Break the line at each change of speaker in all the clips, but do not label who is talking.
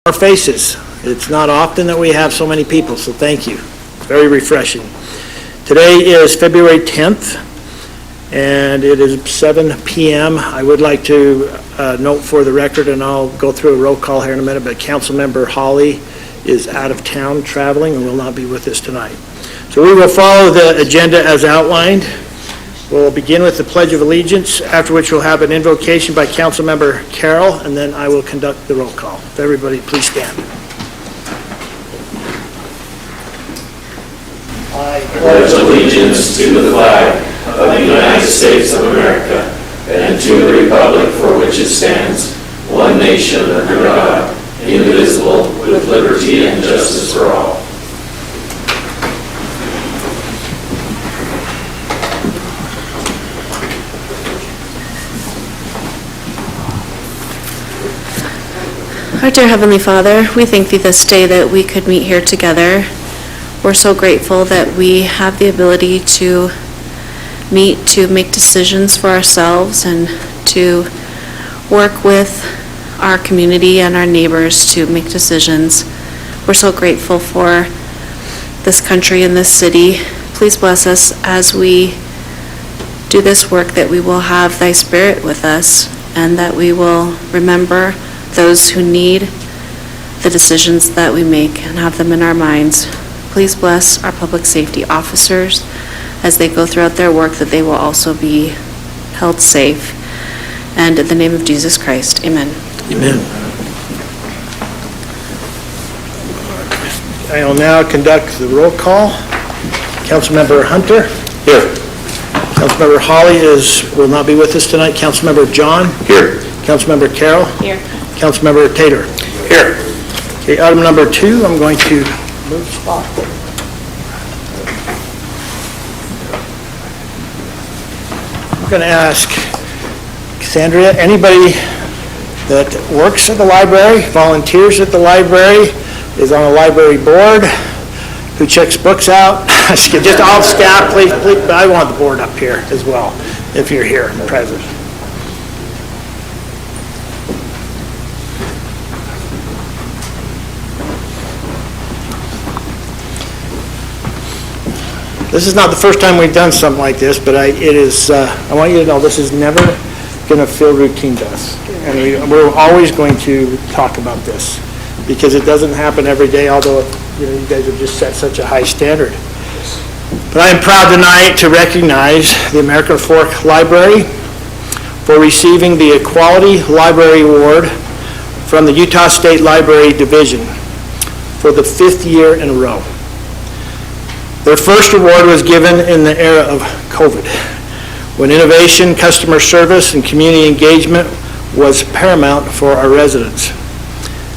Our faces. It's not often that we have so many people, so thank you. Very refreshing. Today is February 10th, and it is 7 p.m. I would like to note for the record, and I'll go through a roll call here in a minute, but Councilmember Hawley is out of town traveling and will not be with us tonight. So we will follow the agenda as outlined. We'll begin with the Pledge of Allegiance, after which we'll have an invocation by Councilmember Carroll, and then I will conduct the roll call. If everybody please stand. I
pledge allegiance to the flag of the United States of America and to the republic for which it stands, one nation under God, indivisible, with liberty and justice for all.
Our dear Heavenly Father, we thank Thee this day that we could meet here together. We're so grateful that we have the ability to meet to make decisions for ourselves and to work with our community and our neighbors to make decisions. We're so grateful for this country and this city. Please bless us as we do this work, that we will have Thy Spirit with us and that we will remember those who need the decisions that we make and have them in our minds. Please bless our public safety officers as they go throughout their work, that they will also be held safe. And in the name of Jesus Christ, amen.
Amen. I will now conduct the roll call. Councilmember Hunter.
Here.
Councilmember Hawley will not be with us tonight. Councilmember John.
Here.
Councilmember Carroll.
Here.
Councilmember Tater.
Here.
Okay, item number 2, I'm going to move the spot. I'm going to ask Cassandra, anybody that works at the library, volunteers at the library, is on a library board, who checks books out, just all staff, please, but I want the board up here as well, if you're here and present. This is not the first time we've done something like this, but I want you to know this is never going to feel routine to us. And we're always going to talk about this because it doesn't happen every day, although you guys have just set such a high standard. But I am proud tonight to recognize the American Fork Library for receiving the Equality Library Award from the Utah State Library Division for the 5th year in a row. Their first award was given in the era of COVID, when innovation, customer service, and community engagement was paramount for our residents.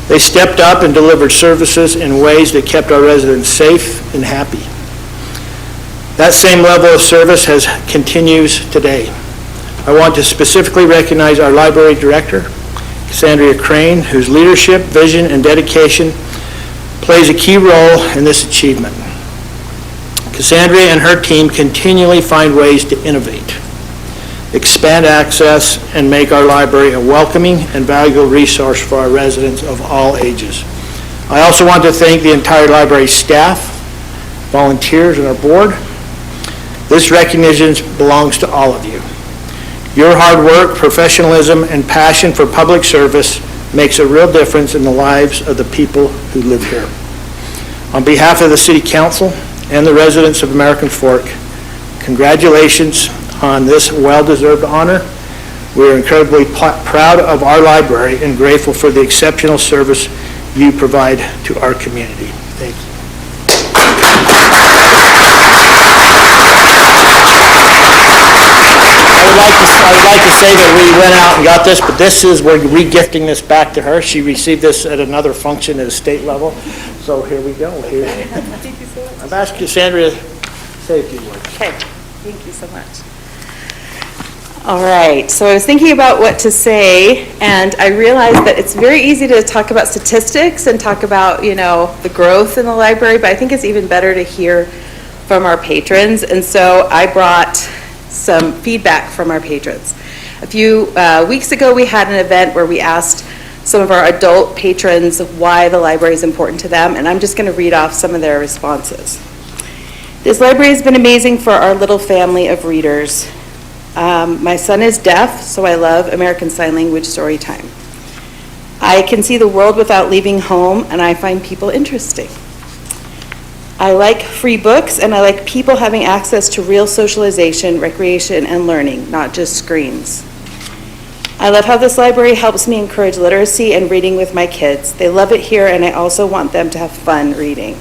They stepped up and delivered services in ways that kept our residents safe and happy. That same level of service continues today. I want to specifically recognize our library director, Cassandra Crane, whose leadership, vision, and dedication plays a key role in this achievement. Cassandra and her team continually find ways to innovate, expand access, and make our library a welcoming and valuable resource for our residents of all ages. I also want to thank the entire library staff, volunteers, and our board. This recognition belongs to all of you. Your hard work, professionalism, and passion for public service makes a real difference in the lives of the people who live here. On behalf of the City Council and the residents of American Fork, congratulations on this well-deserved honor. We are incredibly proud of our library and grateful for the exceptional service you provide to our community. Thank you. I would like to say that we went out and got this, but we're re-gifting this back to her. She received this at another function at a state level. So here we go.
Thank you so much.
I've asked Cassandra to say a few words.
Okay, thank you so much. All right, so I was thinking about what to say, and I realized that it's very easy to talk about statistics and talk about, the growth in the library, but I think it's even better to hear from our patrons, and so I brought some feedback from our patrons. A few weeks ago, we had an event where we asked some of our adult patrons why the library is important to them, and I'm just going to read off some of their responses. This library has been amazing for our little family of readers. My son is deaf, so I love American Sign Language story time. I can see the world without leaving home, and I find people interesting. I like free books, and I like people having access to real socialization, recreation, and learning, not just screens. I love how this library helps me encourage literacy and reading with my kids. They love it here, and I also want them to have fun reading.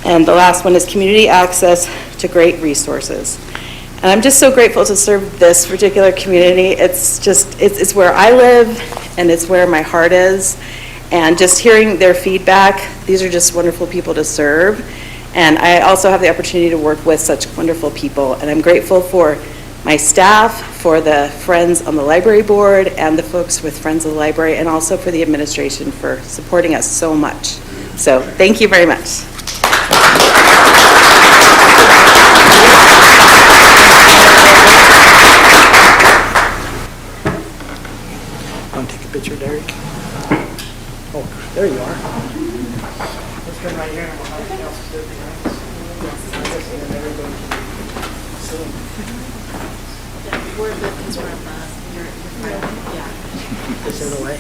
And the last one is community access to great resources. And I'm just so grateful to serve this particular community. It's where I live, and it's where my heart is. And just hearing their feedback, these are just wonderful people to serve. And I also have the opportunity to work with such wonderful people. And I'm grateful for my staff, for the friends on the library board, and the folks with Friends of the Library, and also for the administration for supporting us so much. So thank you very much.
Want to take a picture, Derek? Oh, there you are. Let's come right here and we'll have everything else sit behind us. And then everybody can see.
We're good because we're on the, yeah.
This in the way.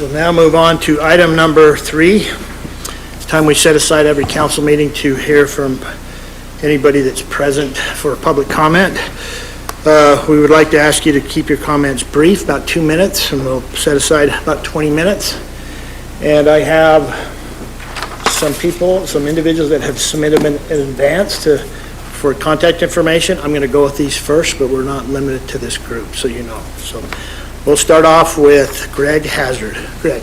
We'll now move on to item number 3. It's time we set aside every council meeting to hear from anybody that's present for public comment. We would like to ask you to keep your comments brief, about 2 minutes, and we'll set aside about 20 minutes. And I have some individuals that have submitted in advance for contact information. I'm going to go with these first, but we're not limited to this group, so you know. So we'll start off with Greg Hazard. Greg.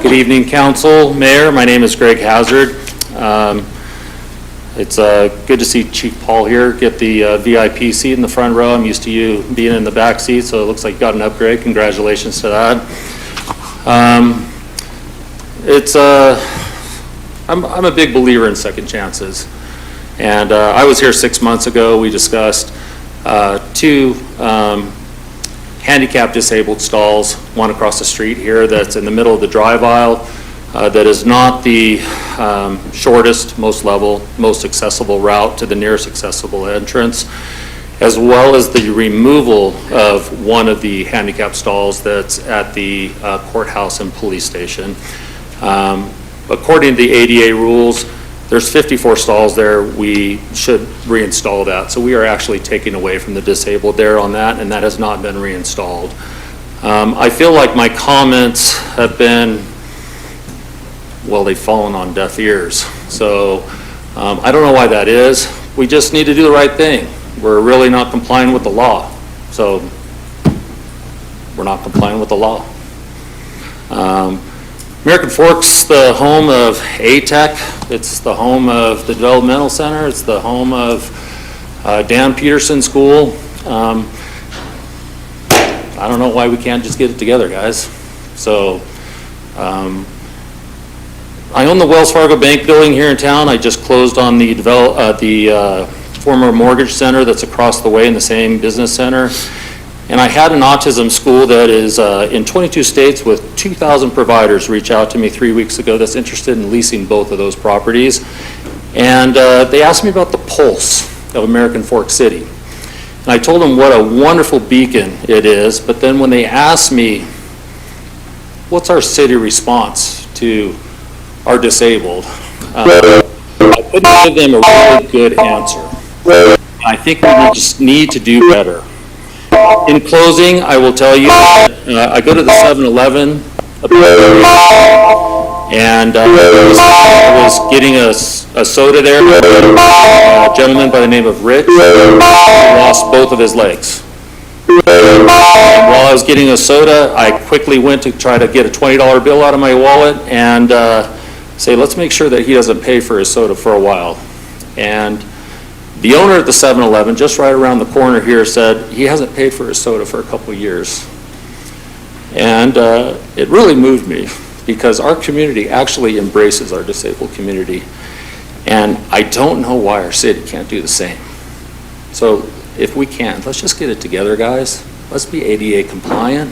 Good evening, Council, Mayor. My name is Greg Hazard. It's good to see Chief Paul here, get the VIP seat in the front row. I'm used to you being in the back seat, so it looks like you got an upgrade. Congratulations to that. I'm a big believer in second chances. And I was here 6 months ago. We discussed 2 handicap disabled stalls, one across the street here that's in the middle of the drive aisle, that is not the shortest, most level, most accessible route to the nearest accessible entrance, as well as the removal of one of the handicap stalls that's at the courthouse and police station. According to the ADA rules, there's 54 stalls there. We should reinstall that. So we are actually taking away from the disabled there on that, and that has not been reinstalled. I feel like my comments have been, well, they've fallen on deaf ears. So I don't know why that is. We just need to do the right thing. We're really not complying with the law. So we're not complying with the law. American Fork's the home of ATEC. It's the home of the Developmental Center. It's the home of Dan Peterson School. I don't know why we can't just get it together, guys. So I own the Wells Fargo Bank building here in town. I just closed on the former mortgage center that's across the way in the same business center. And I had an autism school that is in 22 states with 2,000 providers reach out to me 3 weeks ago that's interested in leasing both of those properties. And they asked me about the pulse of American Fork City. And I told them what a wonderful beacon it is, but then when they asked me, what's our city response to our disabled? I couldn't give them a really good answer. I think we just need to do better. In closing, I will tell you, I go to the 7-Eleven, and I was getting a soda there. A gentleman by the name of Rich lost both of his legs. And while I was getting a soda, I quickly went to try to get a $20 bill out of my wallet and say, let's make sure that he doesn't pay for his soda for a while. And the owner at the 7-Eleven, just right around the corner here, said he hasn't paid for his soda for a couple of years. And it really moved me, because our community actually embraces our disabled community. And I don't know why our city can't do the same. So if we can, let's just get it together, guys. Let's be ADA compliant.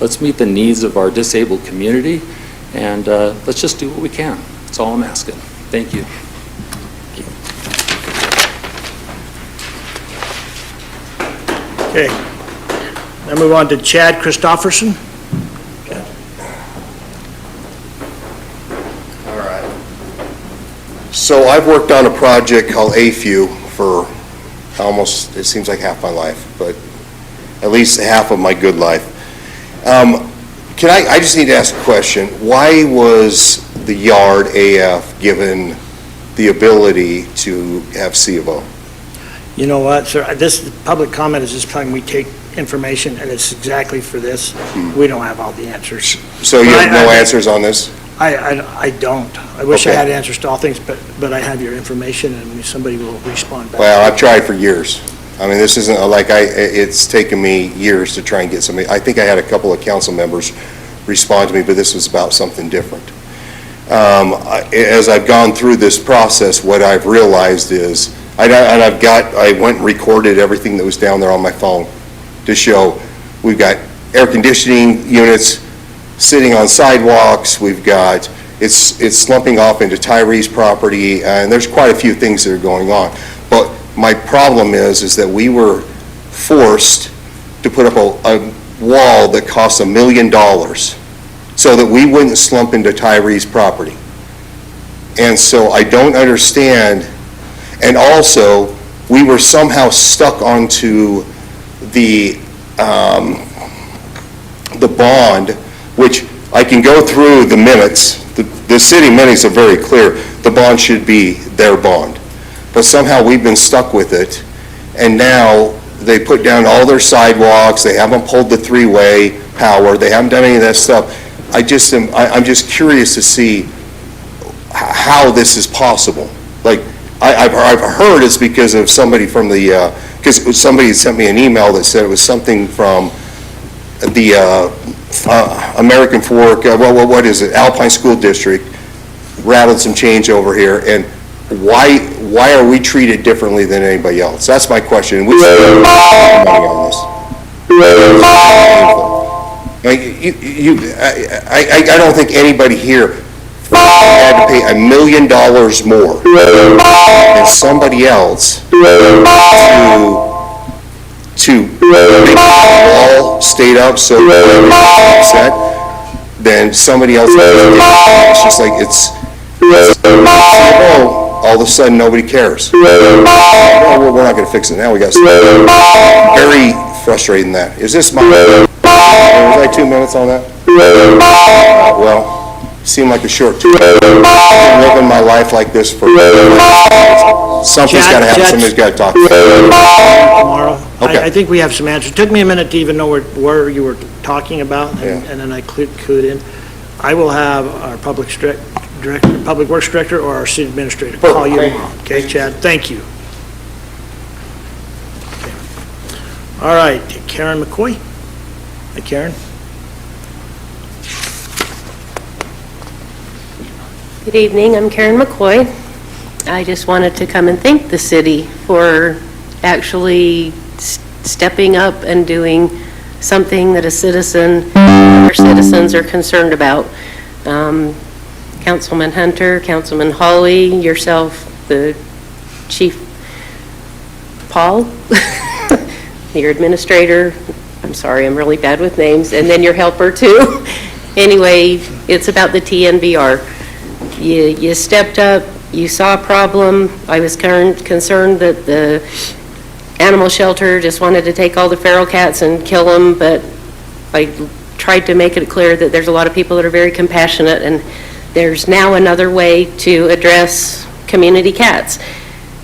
Let's meet the needs of our disabled community. And let's just do what we can. That's all I'm asking. Thank you.
Okay. Now move on to Chad Christofferson.
All right. So I've worked on a project called AFU for almost, it seems like half my life, but at least half of my good life. I just need to ask a question. Why was the Yard AF given the ability to have C of O?
You know what, sir, this public comment is just telling we take information, and it's exactly for this. We don't have all the answers.
So you have no answers on this?
I don't. I wish I
Okay.
had answers to all things, but I have your information, and somebody will respond back.
Well, I've tried for years. I mean, this isn't like it's taken me years to try and get somebody. I think I had a couple of council members respond to me, but this was about something different. As I've gone through this process, what I've realized is, I went and recorded everything that was down there on my phone to show we've got air conditioning units sitting on sidewalks, it's slumping off into Tyree's property, and there's quite a few things that are going on. But my problem is that we were forced to put up a wall that cost $1 million so that we wouldn't slump into Tyree's property. And so I don't understand. And also, we were somehow stuck onto the bond, which I can go through the minutes. The city minutes are very clear. The bond should be their bond. But somehow we've been stuck with it. And now they put down all their sidewalks. They haven't pulled the three-way power. They haven't done any of that stuff. I'm just curious to see how this is possible. Like, I've heard it's because of somebody from because somebody sent me an email that said it was something from the American Fork, what is it, Alpine School District, rattled some change over here, and why are we treated differently than anybody else? That's my question. We spend money on this. I don't think anybody here had to pay $1 million more than somebody else to make the wall stayed up so everybody's upset than somebody else. It's just like all of a sudden nobody cares. We're not going to fix it now. We got very frustrating. That is this my was I 2 minutes on that? Well, seemed like a short 2 minutes. I've been living my life like this for something's got to happen. Somebody's got to talk.
Tomorrow.
Okay.
I think we have some answers. It took me a minute to even know where you were talking about, and then I clued in. I will have our Public Works Director or our City Administrator call you tomorrow. Okay, Chad? Thank you. Okay. All right, Karen McCoy. Hi, Karen.
Good evening, I'm Karen McCoy. I just wanted to come and thank the city for actually stepping up and doing something that our citizens are concerned about. Councilman Hunter, Councilman Hawley, yourself, the Chief Paul, your administrator, I'm sorry, I'm really bad with names, and then your helper too. Anyway, it's about the TNVR. You stepped up, you saw a problem. I was concerned that the animal shelter just wanted to take all the feral cats and kill them, but I tried to make it clear that there's a lot of people that are very compassionate, and there's now another way to address community cats.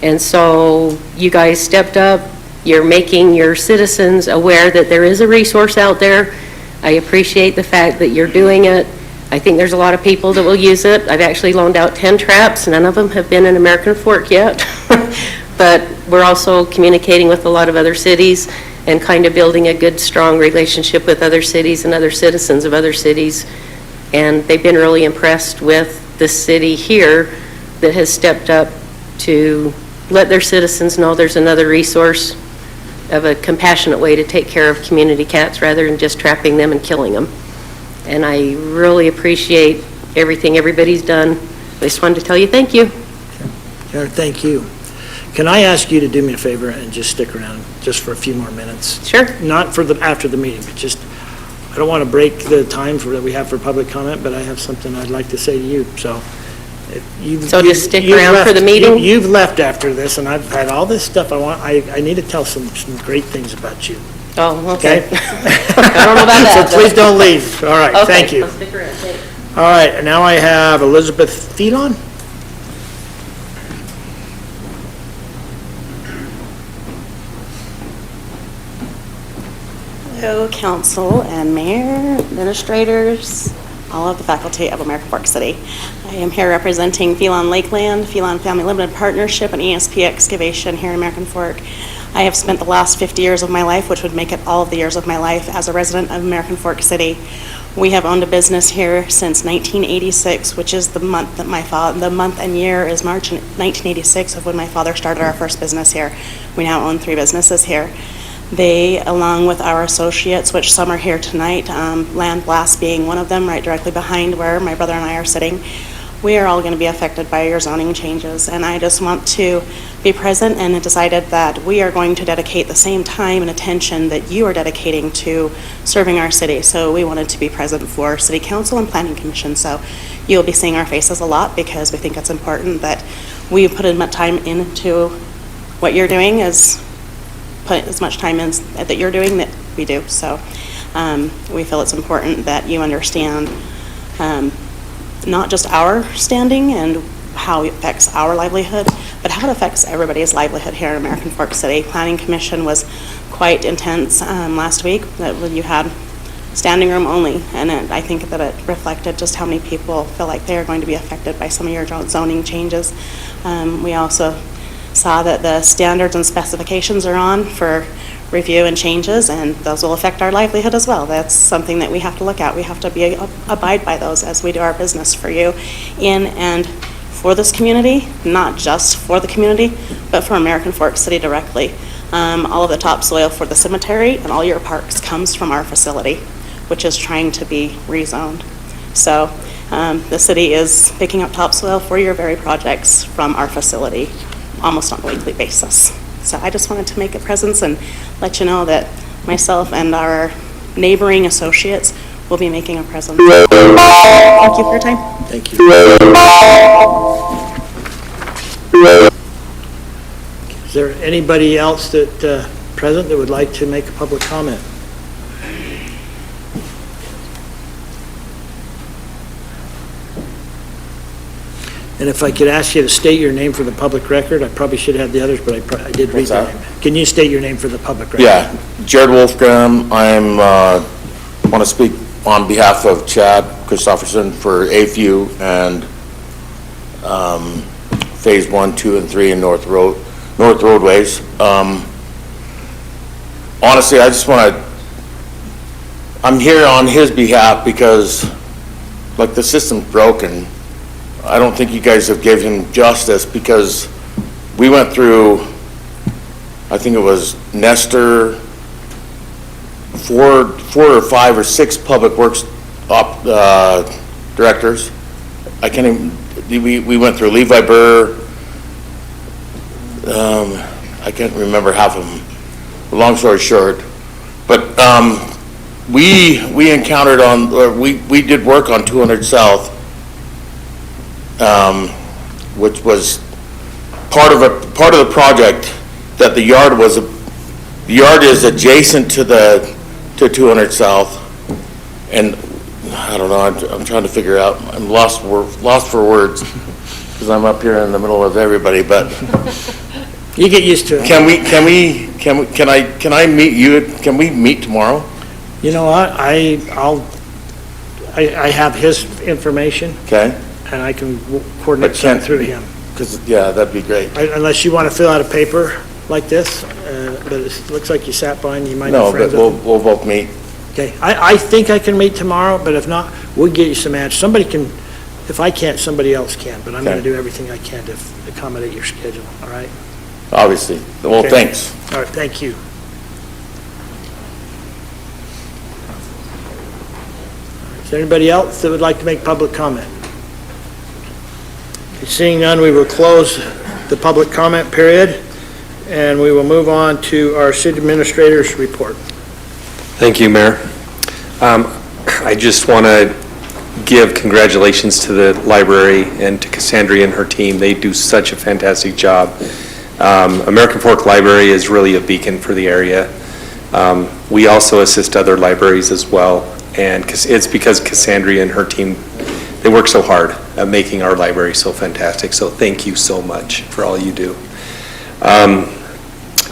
And so you guys stepped up. You're making your citizens aware that there is a resource out there. I appreciate the fact that you're doing it. I think there's a lot of people that will use it. I've actually loaned out 10 traps. None of them have been in American Fork yet. But we're also communicating with a lot of other cities and kind of building a good, strong relationship with other cities and other citizens of other cities. And they've been really impressed with the city here that has stepped up to let their citizens know there's another resource of a compassionate way to take care of community cats rather than just trapping them and killing them. And I really appreciate everything everybody's done. I just wanted to tell you thank you.
Karen, thank you. Can I ask you to do me a favor and just stick around just for a few more minutes?
Sure.
Not for after the meeting, but just, I don't want to break the time that we have for public comment, but I have something I'd like to say to you, so.
So just stick around for the meeting?
You've left after this, and I've had all this stuff I need to tell some great things about you,
Oh, okay.
okay?
I don't know about that.
So please don't leave. All right,
Okay,
thank you.
I'll stick around. Thanks.
All right, and now I have Elizabeth Phelan.
Hello, council and mayor, administrators, all of the faculty of American Fork City. I am here representing Phelan Lakeland, Phelan Family Limited Partnership, and ESP Excavation here in American Fork. I have spent the last 50 years of my life, which would make it all of the years of my life, as a resident of American Fork City. We have owned a business here since 1986, which is the month that the month and year is March 1986 of when my father started our first business here. We now own 3 businesses here. They, along with our associates, which some are here tonight, Land Blast being one of them, right directly behind where my brother and I are sitting, we are all going to be affected by your zoning changes. And I just want to be present and decided that we are going to dedicate the same time and attention that you are dedicating to serving our city. So we wanted to be present for City Council and Planning Commission. So you'll be seeing our faces a lot because we think it's important that we put as much time into what you're doing as put as much time in that you're doing that we do. So we feel it's important that you understand not just our standing and how it affects our livelihood, but how it affects everybody's livelihood here in American Fork City. Planning Commission was quite intense last week, that when you had standing room only, and I think that it reflected just how many people feel like they are going to be affected by some of your zoning changes. We also saw that the standards and specifications are on for review and changes, and those will affect our livelihood as well. That's something that we have to look at. We have to abide by those as we do our business for you in and for this community, not just for the community, but for American Fork City directly. All of the topsoil for the cemetery and all your parks comes from our facility, which is trying to be rezoned. So the city is picking up topsoil for your very projects from our facility almost on a weekly basis. So I just wanted to make a presence and let you know that myself and our neighboring associates will be making a presence. Thank you for your time.
Thank you. Is there anybody else that present that would like to make a public comment? And if I could ask you to state your name for the public record, I probably should have the others, but I did read
What's
the
that?
name. Can you state your name for the public record?
Yeah, Jared Wolfgram. I'm, want to speak on behalf of Chad Christopherson for AFU and Phase 1, 2, and 3 in North Roadways. Honestly, I just want to, I'm here on his behalf because, like, the system's broken. I don't think you guys have given him justice because we went through, I think it was Nestor, four or five or six public works directors. I can't even, we went through Levi Burr, I can't remember half of them, long story short. But we encountered on, or we did work on 200 South. which was part of the project, that the yard is adjacent to 200 South, and I don't know, I'm trying to figure out, I'm lost for words, because I'm up here in the middle of everybody, but
You get used to it.
can I meet you, can we meet tomorrow?
You know what, I have his information,
Okay?
and I can coordinate
But
something
can't-
through him.
Yeah, that'd be great.
Unless you want to fill out a paper like this, but it looks like you sat by and you might
No,
have
but
friends with him.
we'll both meet.
Okay, I think I can meet tomorrow, but if not, we'll get you some answers. Somebody can, if I can't, somebody else can, but I'm going to
Okay.
do everything I can to accommodate your schedule, all right?
Obviously. Well,
Okay.
thanks.
All right, thank you. Is there anybody else that would like to make public comment? Seeing none, we will close the public comment period, and we will move on to our city administrator's report.
Thank you, Mayor. I just want to give congratulations to the library and to Cassandra and her team. They do such a fantastic job. American Fork Library is really a beacon for the area. We also assist other libraries as well, and it's because Cassandra and her team, they work so hard at making our library so fantastic. So thank you so much for all you do.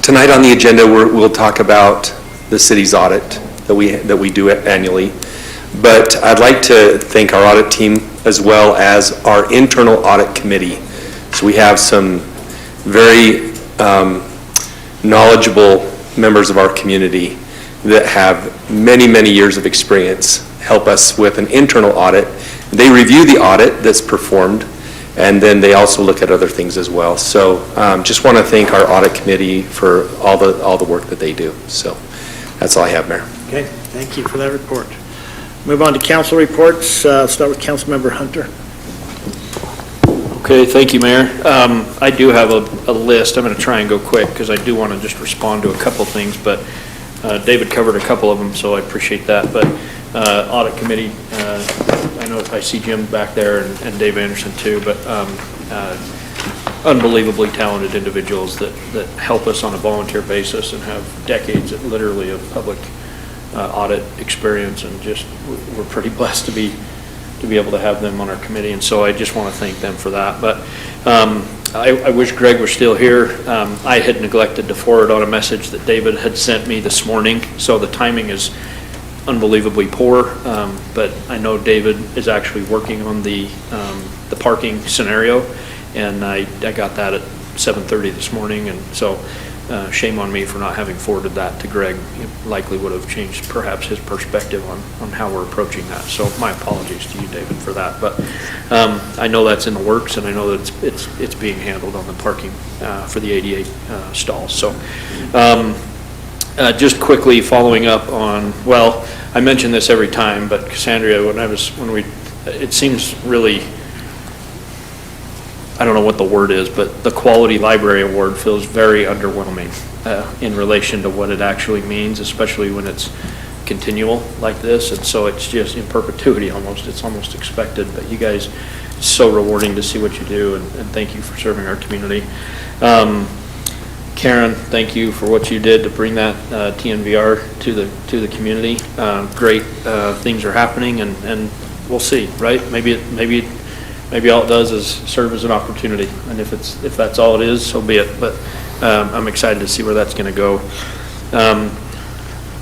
Tonight on the agenda, we'll talk about the city's audit that we do annually. But I'd like to thank our audit team as well as our internal audit committee. So we have some very knowledgeable members of our community that have many, many years of experience help us with an internal audit. They review the audit that's performed, and then they also look at other things as well. So just want to thank our audit committee for all the work that they do. So that's all I have, Mayor.
Okay, thank you for that report. Move on to council reports. Start with Councilmember Hunter.
Okay, thank you, Mayor. I do have a list. I'm going to try and go quick because I do want to just respond to a couple things, but David covered a couple of them, so I appreciate that. But audit committee, I know I see Jim back there and Dave Anderson too, but unbelievably talented individuals that help us on a volunteer basis and have decades literally of public audit experience, and just we're pretty blessed to be able to have them on our committee, and so I just want to thank them for that. But I wish Greg were still here. I had neglected to forward on a message that David had sent me this morning, so the timing is unbelievably poor, but I know David is actually working on the parking scenario, and I got that at 7:30 this morning, and so shame on me for not having forwarded that to Greg. It likely would have changed perhaps his perspective on how we're approaching that. So my apologies to you, David, for that. But I know that's in the works, and I know that it's being handled on the parking for the 88 stalls. So just quickly following up on, well, I mention this every time, but Cassandra, it seems really, I don't know what the word is, but the Quality Library Award feels very underwhelming in relation to what it actually means, especially when it's continual like this. And so it's just in perpetuity almost. It's almost expected. But you guys, it's so rewarding to see what you do, and thank you for serving our community. Karen, thank you for what you did to bring that TNVR to the community. Great things are happening, and we'll see, right? Maybe all it does is serve as an opportunity, and if that's all it is, so be it. But I'm excited to see where that's going to go.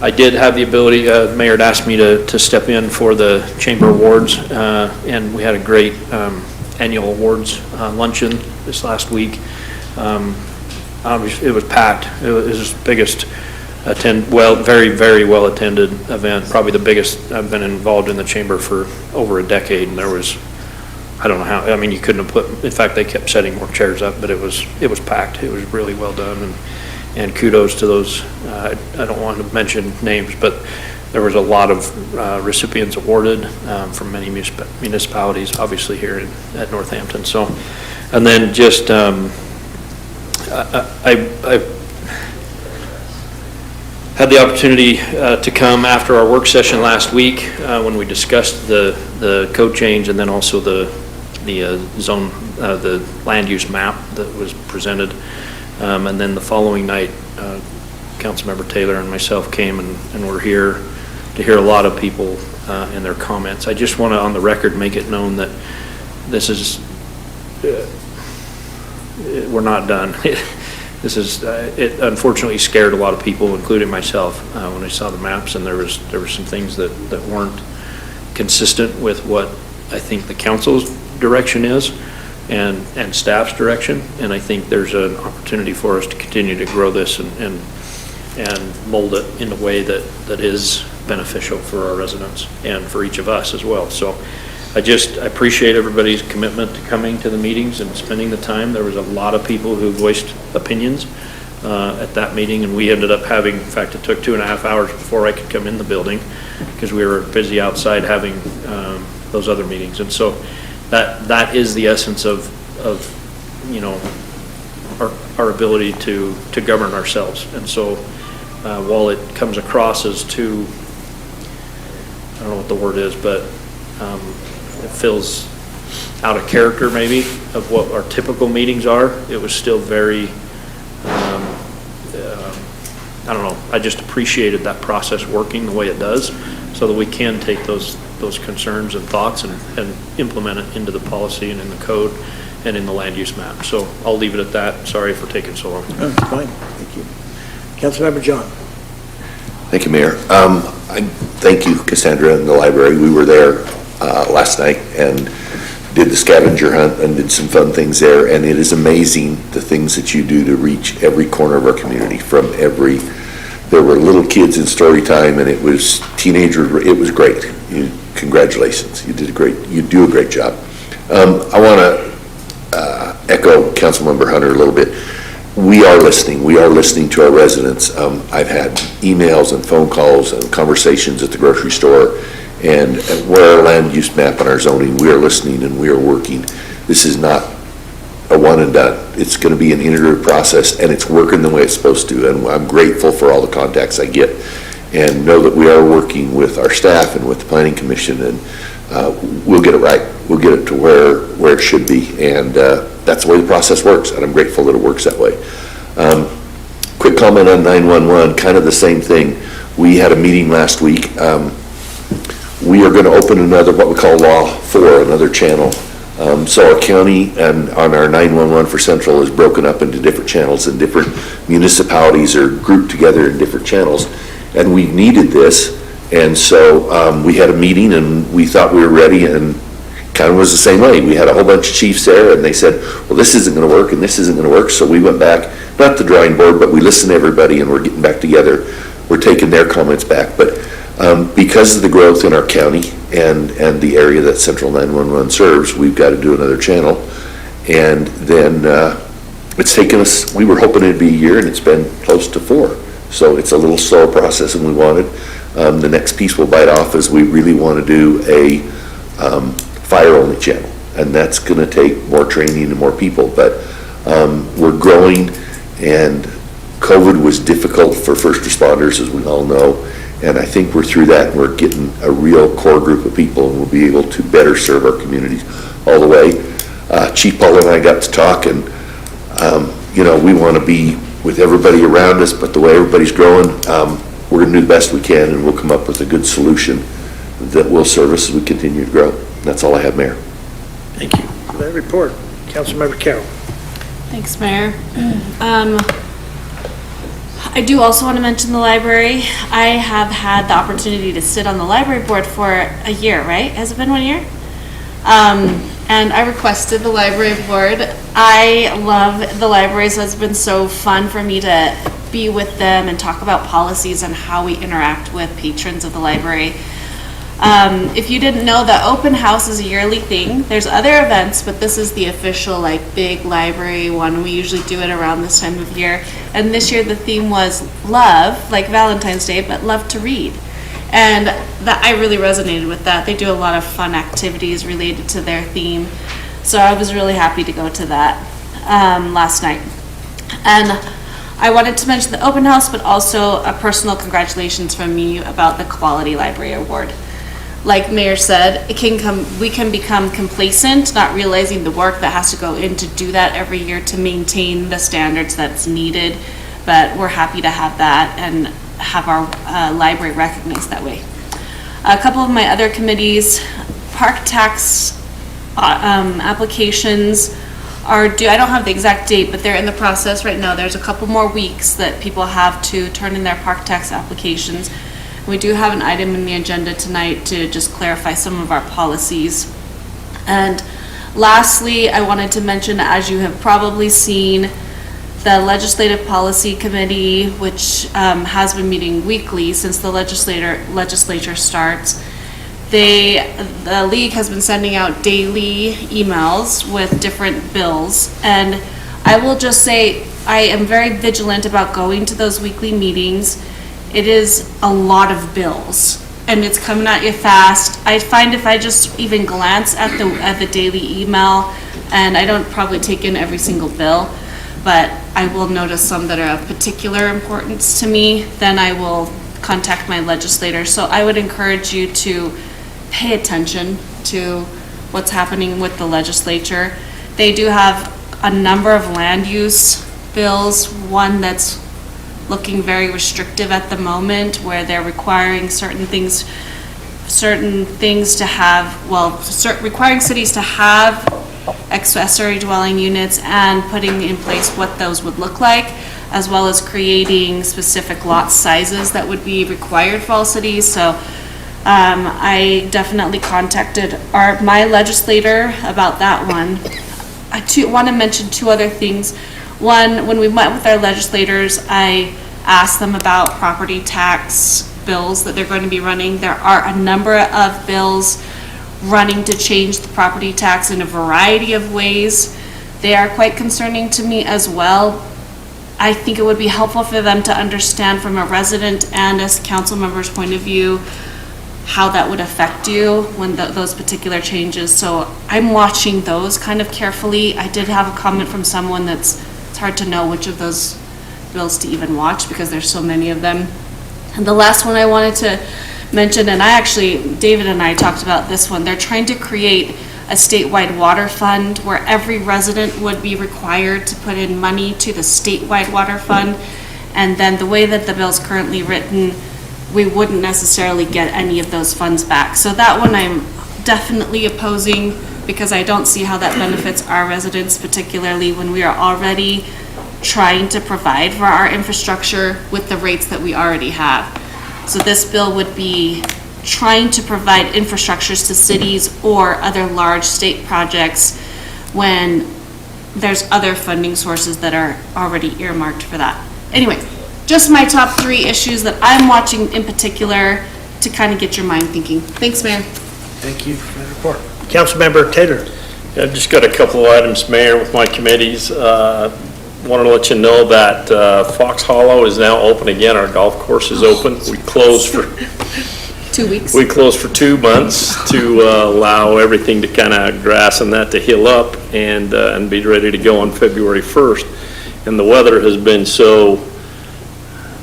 I did have the ability, the mayor had asked me to step in for the chamber awards, and we had a great annual awards luncheon this last week. It was packed. It was the biggest very, very well attended event, probably the biggest. I've been involved in the chamber for over a decade, and there was, I don't know how, I mean, you couldn't have put, in fact, they kept setting more chairs up, but it was packed. It was really well done, and kudos to those, I don't want to mention names, but there was a lot of recipients awarded from many municipalities, obviously here at Northampton. So, and then just, I had the opportunity to come after our work session last week when we discussed the code change, and then also the zone, the land use map that was presented. And then the following night, Councilmember Taylor and myself came and were here to hear a lot of people and their comments. I just want to, on the record, make it known that this is, we're not done. This is, it unfortunately scared a lot of people, including myself, when I saw the maps, and there were some things that weren't consistent with what I think the council's direction is and staff's direction, and I think there's an opportunity for us to continue to grow this and mold it in a way that is beneficial for our residents and for each of us as well. So I appreciate everybody's commitment to coming to the meetings and spending the time. There was a lot of people who voiced opinions at that meeting, and we ended up having, in fact, it took 2.5 hours before I could come in the building because we were busy outside having those other meetings. And so that is the essence of you know, our ability to govern ourselves. And so while it comes across as too, I don't know what the word is, but it feels out of character maybe of what our typical meetings are, it was still very, I don't know, I just appreciated that process working the way it does so that we can take those concerns and thoughts and implement it into the policy and in the code and in the land use map. So I'll leave it at that. Sorry for taking so long.
Oh, fine, thank you. Councilmember John.
Thank you, Mayor. I thank you, Cassandra, and the library. We were there last night and did the scavenger hunt and did some fun things there, and it is amazing the things that you do to reach every corner of our community there were little kids in story time, and it was teenagers. It was great. Congratulations. You do a great job. I want to echo Councilmember Hunter a little bit. We are listening. We are listening to our residents. I've had emails and phone calls and conversations at the grocery store, and where our land use map and our zoning, we are listening and we are working. This is not a one and done. It's going to be an iterative process, and it's working the way it's supposed to, and I'm grateful for all the contacts I get, and know that we are working with our staff and with the Planning Commission, and we'll get it right. We'll get it to where it should be, and that's the way the process works, and I'm grateful that it works that way. Quick comment on 911, kind of the same thing. We had a meeting last week. We are going to open another, what we call Law 4, another channel. So our county and on our 911 for Central is broken up into different channels, and different municipalities are grouped together in different channels. And we needed this, and so we had a meeting, and we thought we were ready, and kind of was the same way. We had a whole bunch of chiefs there, and they said, well, this isn't going to work, and this isn't going to work. So we went back, not the drawing board, but we listened to everybody, and we're getting back together. We're taking their comments back. But because of the growth in our county and the area that Central 911 serves, we've got to do another channel. And then it's taken us, we were hoping it'd be a year, and it's been close to 4. So it's a little slower process than we wanted. The next piece we'll bite off is we really want to do a fire-only channel, and that's going to take more training and more people. But we're growing, and COVID was difficult for first responders, as we all know, and I think we're through that, and we're getting a real core group of people, and we'll be able to better serve our communities all the way. Chief Paul and I got to talk, and you know, we want to be with everybody around us, but the way everybody's growing, we're going to do the best we can, and we'll come up with a good solution that will serve us as we continue to grow. That's all I have, Mayor.
Thank you for that report. Councilmember Carroll.
Thanks, Mayor. I do also want to mention the library. I have had the opportunity to sit on the library board for a year, right? Has it been 1 year? And I requested the library board. I love the library, so it's been so fun for me to be with them and talk about policies and how we interact with patrons of the library. If you didn't know, the open house is a yearly thing. There's other events, but this is the official, like, big library one. We usually do it around this time of year. And this year the theme was love, like Valentine's Day, but love to read. And that, I really resonated with that. They do a lot of fun activities related to their theme. So I was really happy to go to that last night. And I wanted to mention the open house, but also a personal congratulations from me about the Quality Library Award. like Mayor said, we can become complacent, not realizing the work that has to go in to do that every year to maintain the standards that's needed. But we're happy to have that and have our library recognized that way. A couple of my other committees, park tax applications are due. I don't have the exact date, but they're in the process right now. There's a couple more weeks that people have to turn in their park tax applications. We do have an item in the agenda tonight to just clarify some of our policies. And lastly, I wanted to mention, as you have probably seen, the Legislative Policy Committee, which has been meeting weekly since the legislature starts, the league has been sending out daily emails with different bills. And I will just say, I am very vigilant about going to those weekly meetings. It is a lot of bills, and it's coming at you fast. I find if I just even glance at the daily email, and I don't probably take in every single bill, but I will notice some that are of particular importance to me, then I will contact my legislator. So I would encourage you to pay attention to what's happening with the legislature. They do have a number of land use bills, one that's looking very restrictive at the moment, where they're requiring certain things to have, requiring cities to have accessory dwelling units and putting in place what those would look like, as well as creating specific lot sizes that would be required for all cities. So I definitely contacted my legislator about that one. I want to mention two other things. One, when we met with our legislators, I asked them about property tax bills that they're going to be running. There are a number of bills running to change the property tax in a variety of ways. They are quite concerning to me as well. I think it would be helpful for them to understand from a resident and as council member's point of view how that would affect you when those particular changes. So I'm watching those kind of carefully. I did have a comment from someone it's hard to know which of those bills to even watch because there's so many of them. And the last one I wanted to mention, and David and I talked about this one, they're trying to create a statewide water fund where every resident would be required to put in money to the statewide water fund. And then the way that the bill's currently written, we wouldn't necessarily get any of those funds back. So that one I'm definitely opposing because I don't see how that benefits our residents, particularly when we are already trying to provide for our infrastructure with the rates that we already have. So this bill would be trying to provide infrastructures to cities or other large state projects when there's other funding sources that are already earmarked for that. Anyway, just my top 3 issues that I'm watching in particular to kind of get your mind thinking. Thanks, Mayor.
Thank you for that report. Councilmember Taylor.
I've just got a couple of items, Mayor, with my committees. Wanted to let you know that Fox Hollow is now open again. Our golf course is open. We closed for
2 weeks.
We closed for 2 months to allow everything to kind of grass and that to heal up and be ready to go on February 1st. And the weather has been so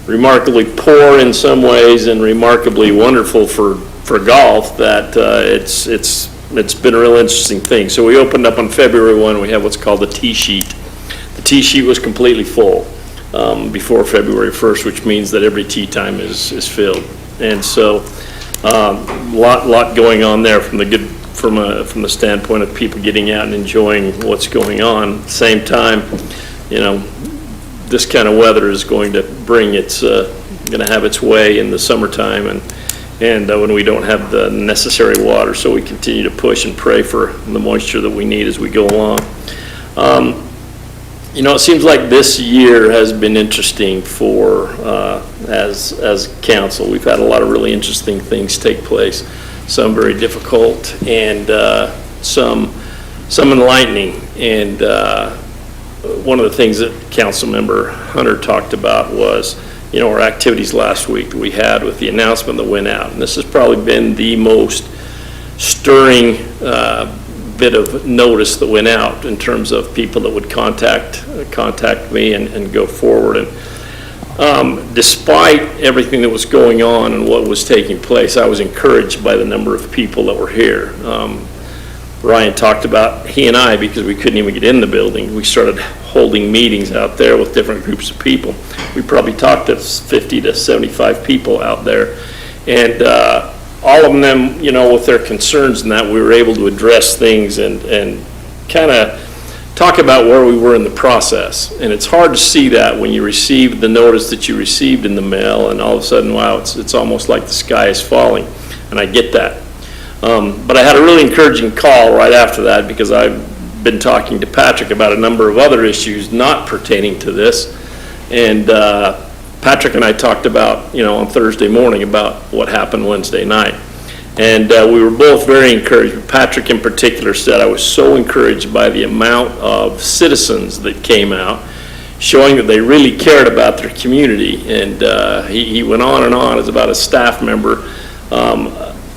remarkably poor in some ways and remarkably wonderful for golf that it's been a real interesting thing. So we opened up on February 1. We have what's called the tee sheet. The tee sheet was completely full before February 1st, which means that every tee time is filled. And so lot going on there from the standpoint of people getting out and enjoying what's going on. At the same time, this kind of weather is going to bring going to have its way in the summertime and when we don't have the necessary water. So we continue to push and pray for the moisture that we need as we go along. It seems like this year has been interesting for as council. We've had a lot of really interesting things take place, some very difficult and some enlightening. And one of the things that Councilmember Hunter talked about was, our activities last week that we had with the announcement that went out. And this has probably been the most stirring bit of notice that went out in terms of people that would contact me and go forward. And despite everything that was going on and what was taking place, I was encouraged by the number of people that were here. Ryan talked about he and I, because we couldn't even get in the building, we started holding meetings out there with different groups of people. We probably talked to 50 to 75 people out there. And all of them, with their concerns and that, we were able to address things and kind of talk about where we were in the process. And it's hard to see that when you receive the notice that you received in the mail, and all of a sudden, wow, it's almost like the sky is falling. And I get that. But I had a really encouraging call right after that, because I've been talking to Patrick about a number of other issues not pertaining to this. And Patrick and I talked about, on Thursday morning about what happened Wednesday night. And we were both very encouraged. Patrick in particular said, I was so encouraged by the amount of citizens that came out, showing that they really cared about their community. And he went on and on as about a staff member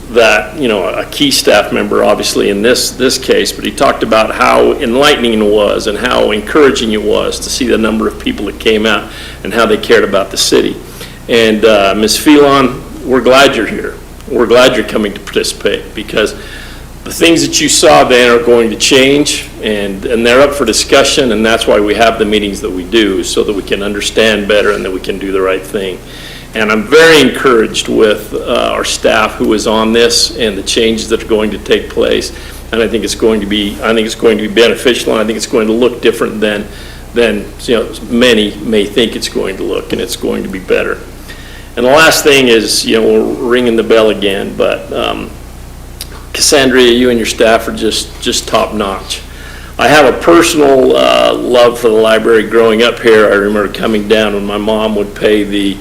that, a key staff member obviously in this case, but he talked about how enlightening it was and how encouraging it was to see the number of people that came out and how they cared about the city. And Ms. Phelan, we're glad you're here. We're glad you're coming to participate, because the things that you saw then are going to change, and they're up for discussion, and that's why we have the meetings that we do, so that we can understand better and that we can do the right thing. And I'm very encouraged with our staff who is on this and the changes that are going to take place. And I think it's going to be beneficial, and I think it's going to look different than many may think it's going to look, and it's going to be better. And the last thing is, we're ringing the bell again, but Cassandra, you and your staff are just top notch. I have a personal love for the library. Growing up here, I remember coming down when my mom would pay the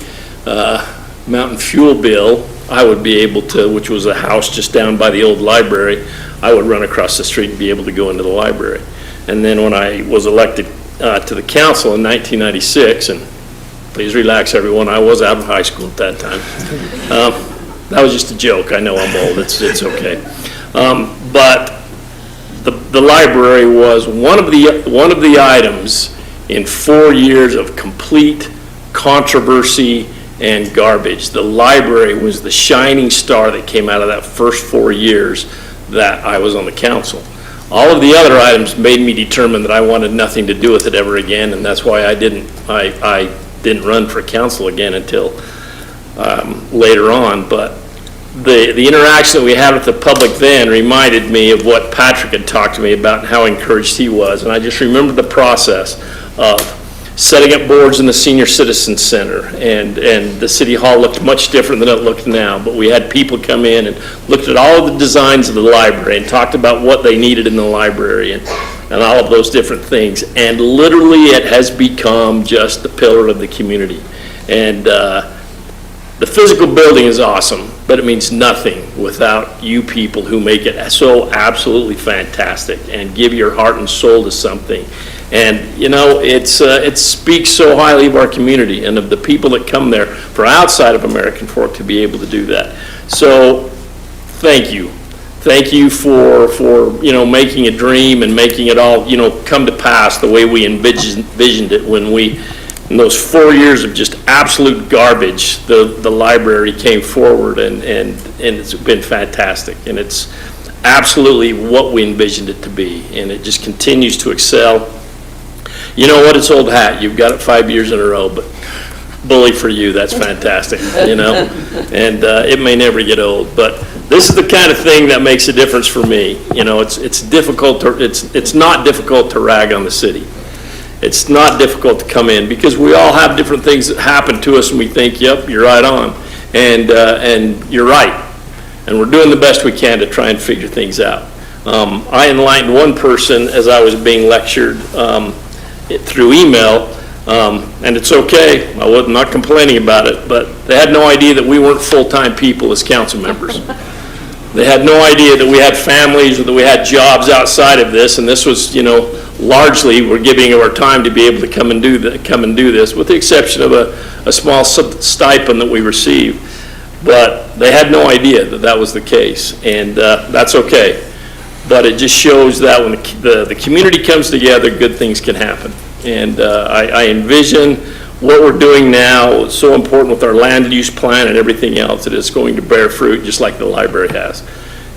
mountain fuel bill. I would be able to, which was a house just down by the old library, I would run across the street and be able to go into the library. And then when I was elected to the council in 1996, and please relax everyone, I was out of high school at that time. That was just a joke. I know I'm old, it's okay. But the library was one of the items in 4 years of complete controversy and garbage. The library was the shining star that came out of that first 4 years that I was on the council. All of the other items made me determine that I wanted nothing to do with it ever again, and that's why I didn't run for council again until later on. But the interaction that we had with the public then reminded me of what Patrick had talked to me about and how encouraged he was. And I just remembered the process of setting up boards in the Senior Citizen Center, and the City Hall looked much different than it looked now, but we had people come in and looked at all of the designs of the library and talked about what they needed in the library and all of those different things. And literally it has become just the pillar of the community. And the physical building is awesome, but it means nothing without you people who make it so absolutely fantastic and give your heart and soul to something. And, it speaks so highly of our community and of the people that come there for outside of American Fork to be able to do that. So, thank you. Thank you for making a dream and making it all, come to pass the way we envisioned it when we, in those 4 years of just absolute garbage, the library came forward, and it's been fantastic. And it's absolutely what we envisioned it to be, and it just continues to excel. You know what, it's old hat. You've got it 5 years in a row, but bully for you, that's fantastic, and it may never get old. But this is the kind of thing that makes a difference for me. It's difficult it's not difficult to rag on the city. It's not difficult to come in, because we all have different things that happen to us and we think, yep, you're right on, and you're right. And we're doing the best we can to try and figure things out. I enlightened one person as I was being lectured through email, and it's okay, I was not complaining about it, but they had no idea that we weren't full-time people as council members. They had no idea that we had families or that we had jobs outside of this, and this was, largely we're giving our time to be able to come and do this, with the exception of a small stipend that we receive. But they had no idea that that was the case, and that's okay. But it just shows that when the community comes together, good things can happen. And I envision
what we're doing now is so important with our land use plan and everything else, that it's going to bear fruit just like the library has,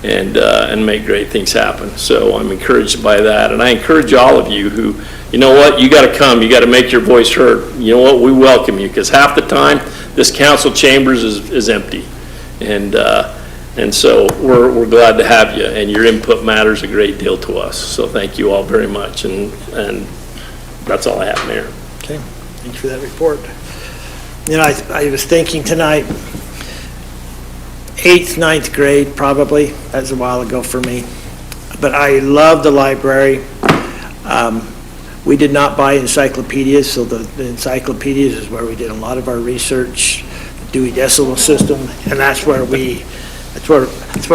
and make great things happen. So I'm encouraged by that, and I encourage all of you who, you know what, you got to come, you got to make your voice heard. You know what, we welcome you, because half the time this council chambers is empty, and so we're glad to have you, and your input matters a great deal to us. So thank you all very much, and that's all I have, Mayor.
Okay, thanks for that report. You know, I was thinking tonight, 8th, 9th grade probably, that was a while ago for me, but I love the library. We did not buy encyclopedias, so the encyclopedias is where we did a lot of our research, Dewey Decimal System, and that's what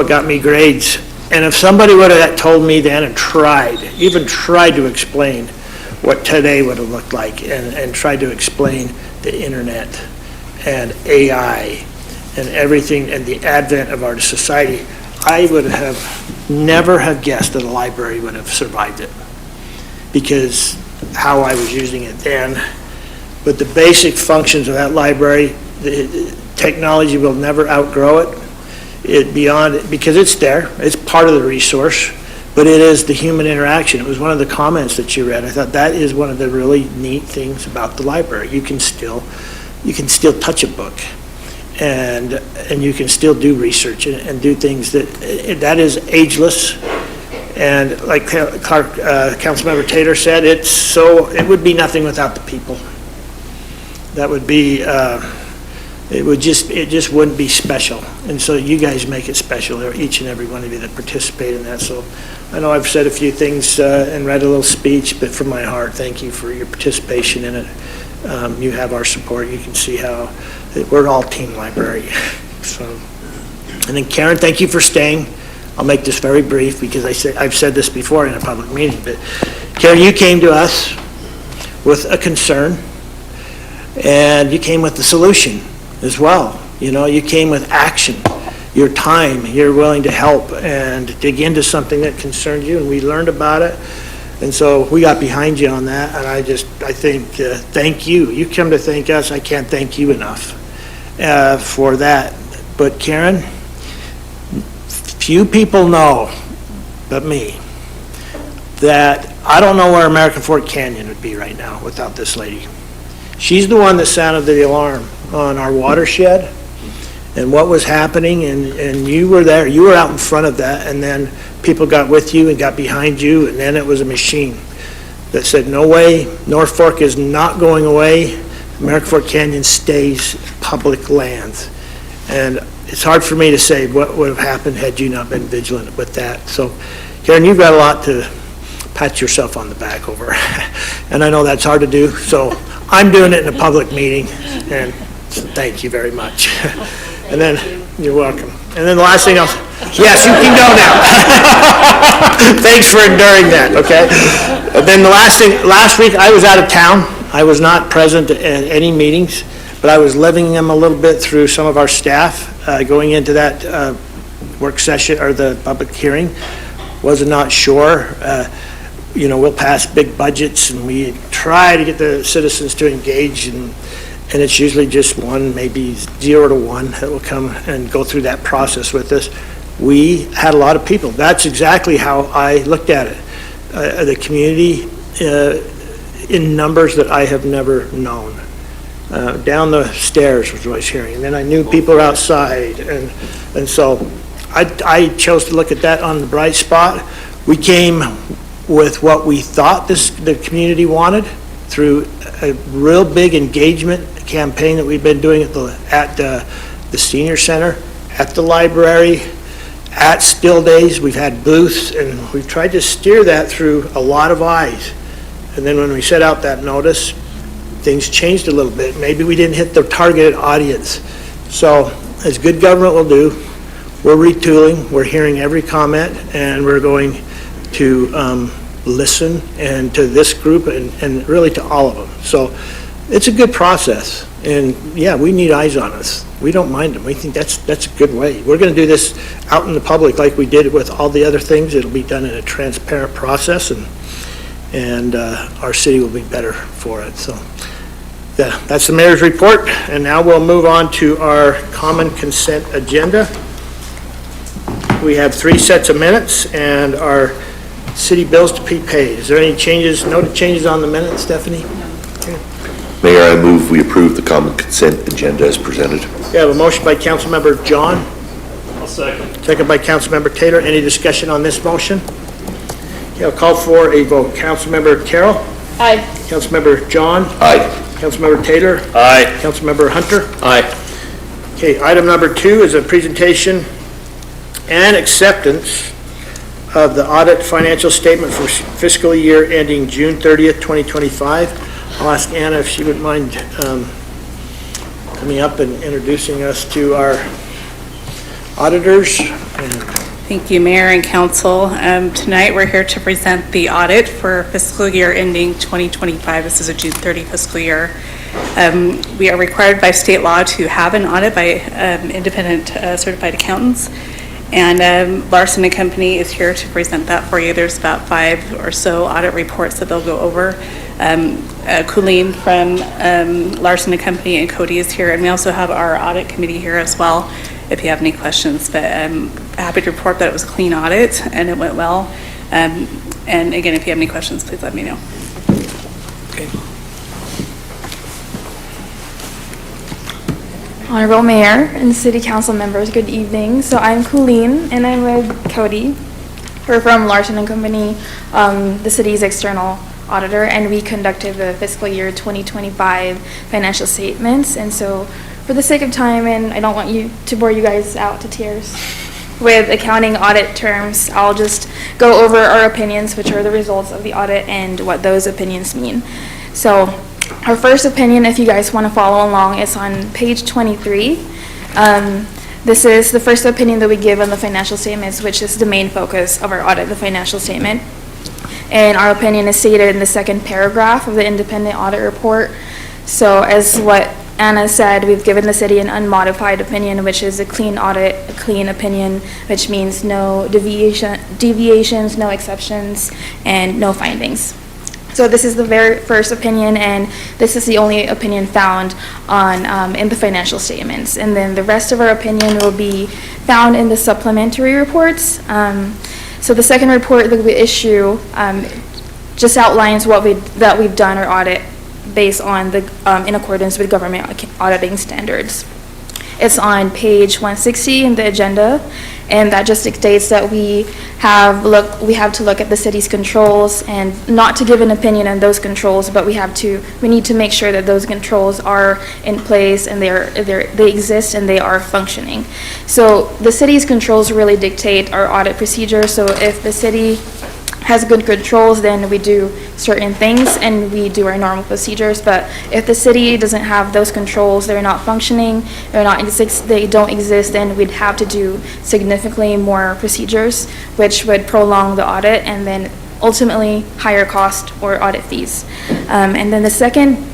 got me grades. And if somebody would have told me then and even tried to explain what today would have looked like, and tried to explain the internet and AI and everything and the advent of our society, I would have never have guessed that a library would have survived it, because how I was using it then. But the basic functions of that library, the technology will never outgrow it. Because it's there, it's part of the resource, but it is the human interaction. It was one of the comments that you read. I thought that is one of the really neat things about the library. You can still touch a book, and you can still do research and do things that is ageless. And like Councilmember Taylor said, it would be nothing without the people. That would be. It just wouldn't be special. And so you guys make it special, each and every one of you that participate in that. So I know I've said a few things and read a little speech, but from my heart, thank you for your participation in it. You have our support. You can see how we're all team library. So, and then Karen, thank you for staying. I'll make this very brief because I've said this before in a public meeting, but Karen, you came to us with a concern, and you came with the solution as well. You know, you came with action, your time, you're willing to help and dig into something that concerned you, and we learned about it. And so we got behind you on that, and I think, thank you. You come to thank us, I can't thank you enough for that. But Karen, few people know, but me, that I don't know where American Fork Canyon would be right now without this lady. She's the one that sounded the alarm on our watershed and what was happening, and you were there, you were out in front of that, and then people got with you and got behind you, and then it was a machine that said, no way, North Fork is not going away, American Fork Canyon stays public lands. And it's hard for me to say what would have happened had you not been vigilant with that. So Karen, you've got a lot to pat yourself on the back over, and I know that's hard to do, so I'm doing it in a public meeting, and so thank you very much. And then, you're welcome. And then the last thing else, yes, you can go now. Thanks for enduring that, okay? And then the last thing, last week I was out of town. I was not present at any meetings, but I was living them a little bit through some of our staff going into that work session or the public hearing. Was not sure. You know, we'll pass big budgets and we try to get the citizens to engage, and it's usually just one, maybe 0 to 1 that will come and go through that process with us. We had a lot of people. That's exactly how I looked at it. The community in numbers that I have never known. Down the stairs was what I was hearing. And then I knew people were outside. And so I chose to look at that on the bright spot. We came with what we thought the community wanted through a real big engagement campaign that we've been doing at the senior center, at the library, at Still Days. We've had booths, and we've tried to steer that through a lot of eyes. And then when we set out that notice, things changed a little bit. Maybe we didn't hit the targeted audience. So as good government will do, we're retooling, we're hearing every comment, and we're going to listen and to this group and really to all of them. So it's a good process, and yeah, we need eyes on us. We don't mind them. We think that's a good way. We're going to do this out in the public like we did with all the other things. It'll be done in a transparent process, and our city will be better for it. So Yeah, that's the mayor's report, and now we'll move on to our common consent agenda. We have 3 sets of minutes and our city bills to be paid. Is there any changes, noted changes on the minutes, Stephanie?
Mayor, I move we approve the common consent agenda as presented.
We have a motion by Councilmember John.
I'll second.
Second by Councilmember Taylor. Any discussion on this motion? Okay, I'll call for a vote. Councilmember Carroll?
Aye.
Councilmember John?
Aye.
Councilmember Taylor?
Aye.
Councilmember Hunter?
Aye.
Okay, item number 2 is a presentation and acceptance of the audit financial statement for fiscal year ending June 30th, 2025. I'll ask Anna if she wouldn't mind coming up and introducing us to our auditors.
Thank you, Mayor and Council. Tonight, we're here to present the audit for fiscal year ending 2025. This is a June 30 fiscal year. We are required by state law to have an audit by independent certified accountants. And Larson & Company is here to present that for you. There's about 5 or so audit reports that they'll go over. Colleen from Larson & Company and Cody is here. And we also have our audit committee here as well, if you have any questions. But I'm happy to report that it was a clean audit and it went well. And again, if you have any questions, please let me know.
Okay.
Honorable Mayor and City Council members, good evening. So I'm Colleen and I'm with Cody. We're from Larson & Company, the city's external auditor, and we conducted the fiscal year 2025 financial statements. And so for the sake of time, and I don't want you to bore you guys out to tears with accounting audit terms, I'll just go over our opinions, which are the results of the audit and what those opinions mean. So our first opinion, if you guys want to follow along, is on page 23. This is the first opinion that we give on the financial statements, which is the main focus of our audit, the financial statement. And our opinion is stated in the second paragraph of the independent audit report. So as what Anna said, we've given the city an unmodified opinion, which is a clean audit, a clean opinion, which means no deviations, no exceptions, and no findings. So this is the very first opinion, and this is the only opinion found on in the financial statements. And then the rest of our opinion will be found in the supplementary reports. So the second report that we issue just outlines what we've done our audit based on the in accordance with government auditing standards. It's on page 160 in the agenda, and that just states that we have to look at the city's controls, and not to give an opinion on those controls, but we need to make sure that those controls are in place and they exist and they are functioning. So the city's controls really dictate our audit procedure. So if the city has good controls, then we do certain things and we do our normal procedures. But if the city doesn't have those controls, they're not functioning, they don't exist, then we'd have to do significantly more procedures, which would prolong the audit and then ultimately higher cost or audit fees. And then the second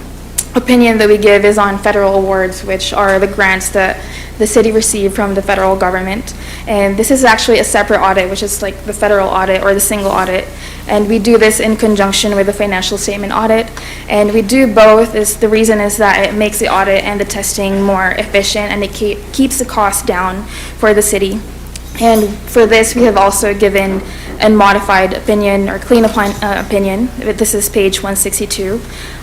opinion that we give is on federal awards, which are the grants that the city received from the federal government. And this is actually a separate audit, which is like the federal audit or the single audit. And we do this in conjunction with the financial statement audit. And we do both. The reason is that it makes the audit and the testing more efficient, and it keeps the cost down for the city. And for this, we have also given a modified opinion or clean opinion. This is page 162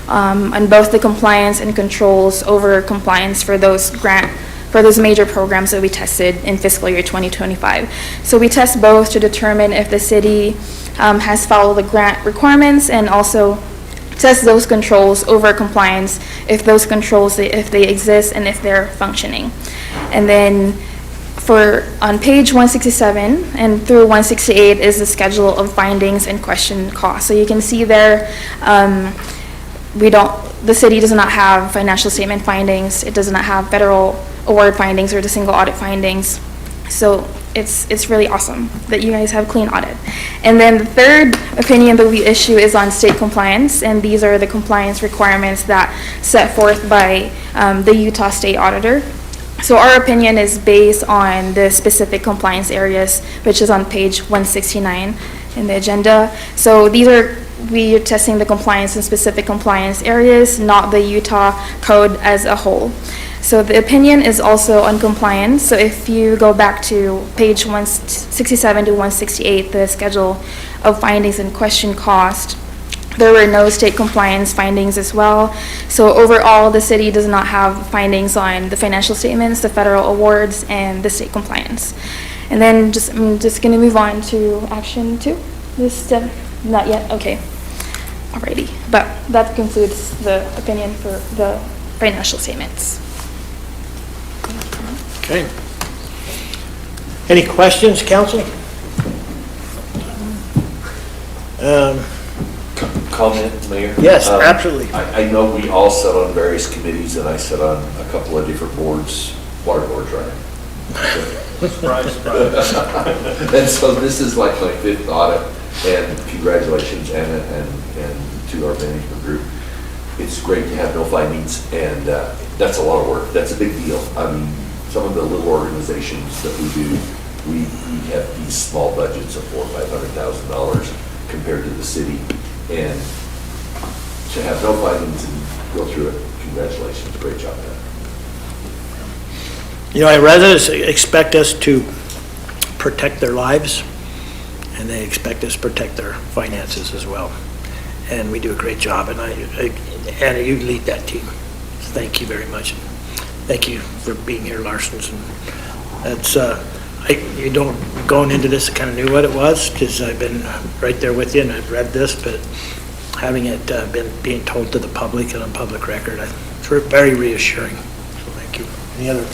on both the compliance and controls over compliance for those major programs that we tested in fiscal year 2025. So we test both to determine if the city has followed the grant requirements, and also test those controls over compliance, if those controls, if they exist and if they're functioning. And then on page 167 and through 168 is the schedule of findings and question costs. So you can see there, the city does not have financial statement findings. It does not have federal award findings or the single audit findings. So it's really awesome that you guys have clean audit. And then the third opinion that we issue is on state compliance, and these are the compliance requirements that set forth by the Utah State Auditor. So our opinion is based on the specific compliance areas, which is on page 169 in the agenda. So these are we are testing the compliance in specific compliance areas, not the Utah code as a whole. So the opinion is also on compliance. So if you go back to page 167 to 168, the schedule of findings and question cost, there were no state compliance findings as well. So overall, the city does not have findings on the financial statements, the federal awards, and the state compliance. And then I'm just going to move on to action 2. Not yet, okay. Alrighty, but that concludes the opinion for the financial statements.
Okay. Any questions, council?
Comment, Mayor?
Yes, absolutely.
I know we all sit on various committees, and I sit on a couple of different boards, water boards, right?
Surprise, surprise.
And so this is like my 5th audit, and congratulations, Anna, and to our management group. It's great to have no findings, and that's a lot of work. That's a big deal. I mean, some of the little organizations that we do, we have these small budgets of $400,000 or $500,000 compared to the city. And to have no findings and go through it, congratulations, great job, man.
You know, our residents expect us to protect their lives, and they expect us to protect their finances as well. And we do a great job, and Anna, you lead that team. Thank you very much. Thank you for being here, Larson's. And that's, you don't, going into this, I kind of knew what it was, because I've been right there with you, and I've read this, but having it being told to the public and on public record, it's very reassuring. So thank you. Any other?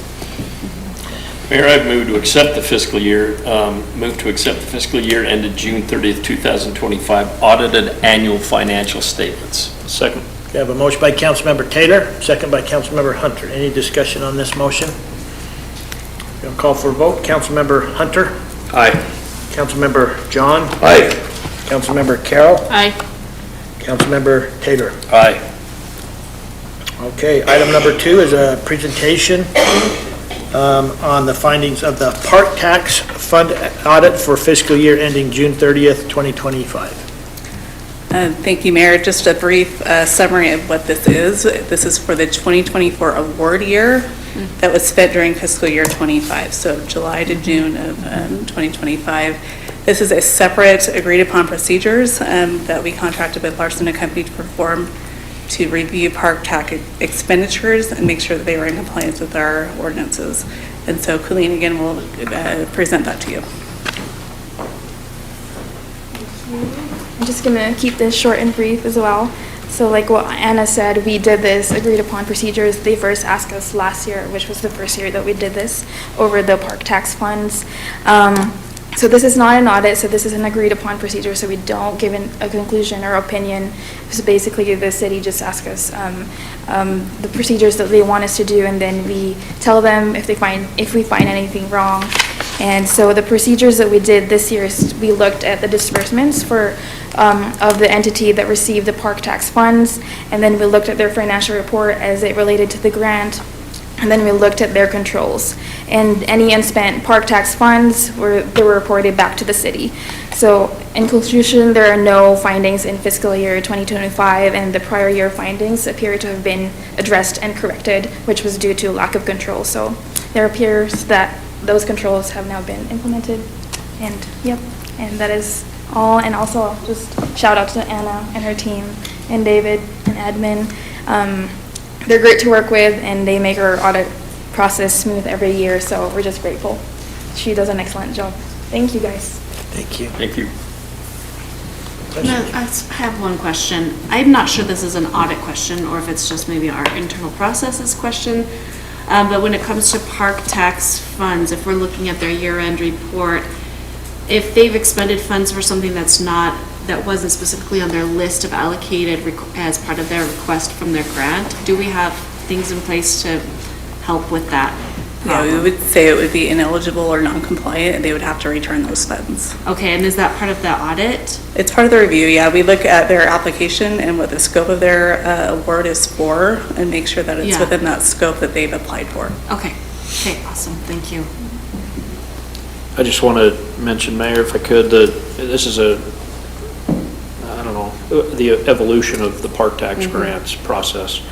Mayor, I've moved to accept the fiscal year, ended June 30th, 2025, audited annual financial statements.
Second.
We have a motion by Councilmember Taylor, second by Councilmember Hunter. Any discussion on this motion? We'll call for a vote. Councilmember Hunter?
Aye.
Councilmember John?
Aye.
Councilmember Carroll?
Aye.
Councilmember Taylor?
Aye.
Okay, item number 2 is a presentation on the findings of the park tax fund audit for fiscal year ending June 30th, 2025.
Thank you, Mayor. Just a brief summary of what this is. This is for the 2024 award year that was spent during fiscal year 25, so July to June of 2025. This is a separate agreed-upon procedures that we contracted with Larson & Company to perform to review park tax expenditures and make sure that they were in compliance with our ordinances. And so Colleen, again, will present that to you.
I'm just going to keep this short and brief as well. So like what Anna said, we did this agreed upon procedures. They first asked us last year, which was the first year that we did this, over the park tax funds. So this is not an audit, so this is an agreed upon procedure, so we don't give a conclusion or opinion. So basically the city just asks us the procedures that they want us to do, and then we tell them if we find anything wrong. And so the procedures that we did this year is we looked at the disbursements of the entity that received the park tax funds, and then we looked at their financial report as it related to the grant, and then we looked at their controls. And any unspent park tax funds were reported back to the city. So in conclusion, there are no findings in fiscal year 2025, and the prior year findings appear to have been addressed and corrected, which was due to lack of control. So there appears that those controls have now been implemented. And yep, and that is all. And also just shout out to Anna and her team, and David and Edmund. They're great to work with, and they make our audit process smooth every year, so we're just grateful. She does an excellent job. Thank you, guys.
Thank you.
Thank you.
I have one question. I'm not sure this is an audit question, or if it's just maybe our internal processes question. But when it comes to park tax funds, if we're looking at their year-end report, if they've expended funds for something that wasn't specifically on their list of allocated as part of their request from their grant, do we have things in place to help with that?
Yeah, we would say it would be ineligible or non-compliant, and they would have to return those funds.
Okay, and is that part of the audit?
It's part of the review, yeah. We look at their application and what the scope of their award is for, and make sure that it's within that scope that they've applied for.
Okay, awesome, thank you.
I just want to mention, Mayor, if I could, that this is the evolution of the park tax grants process.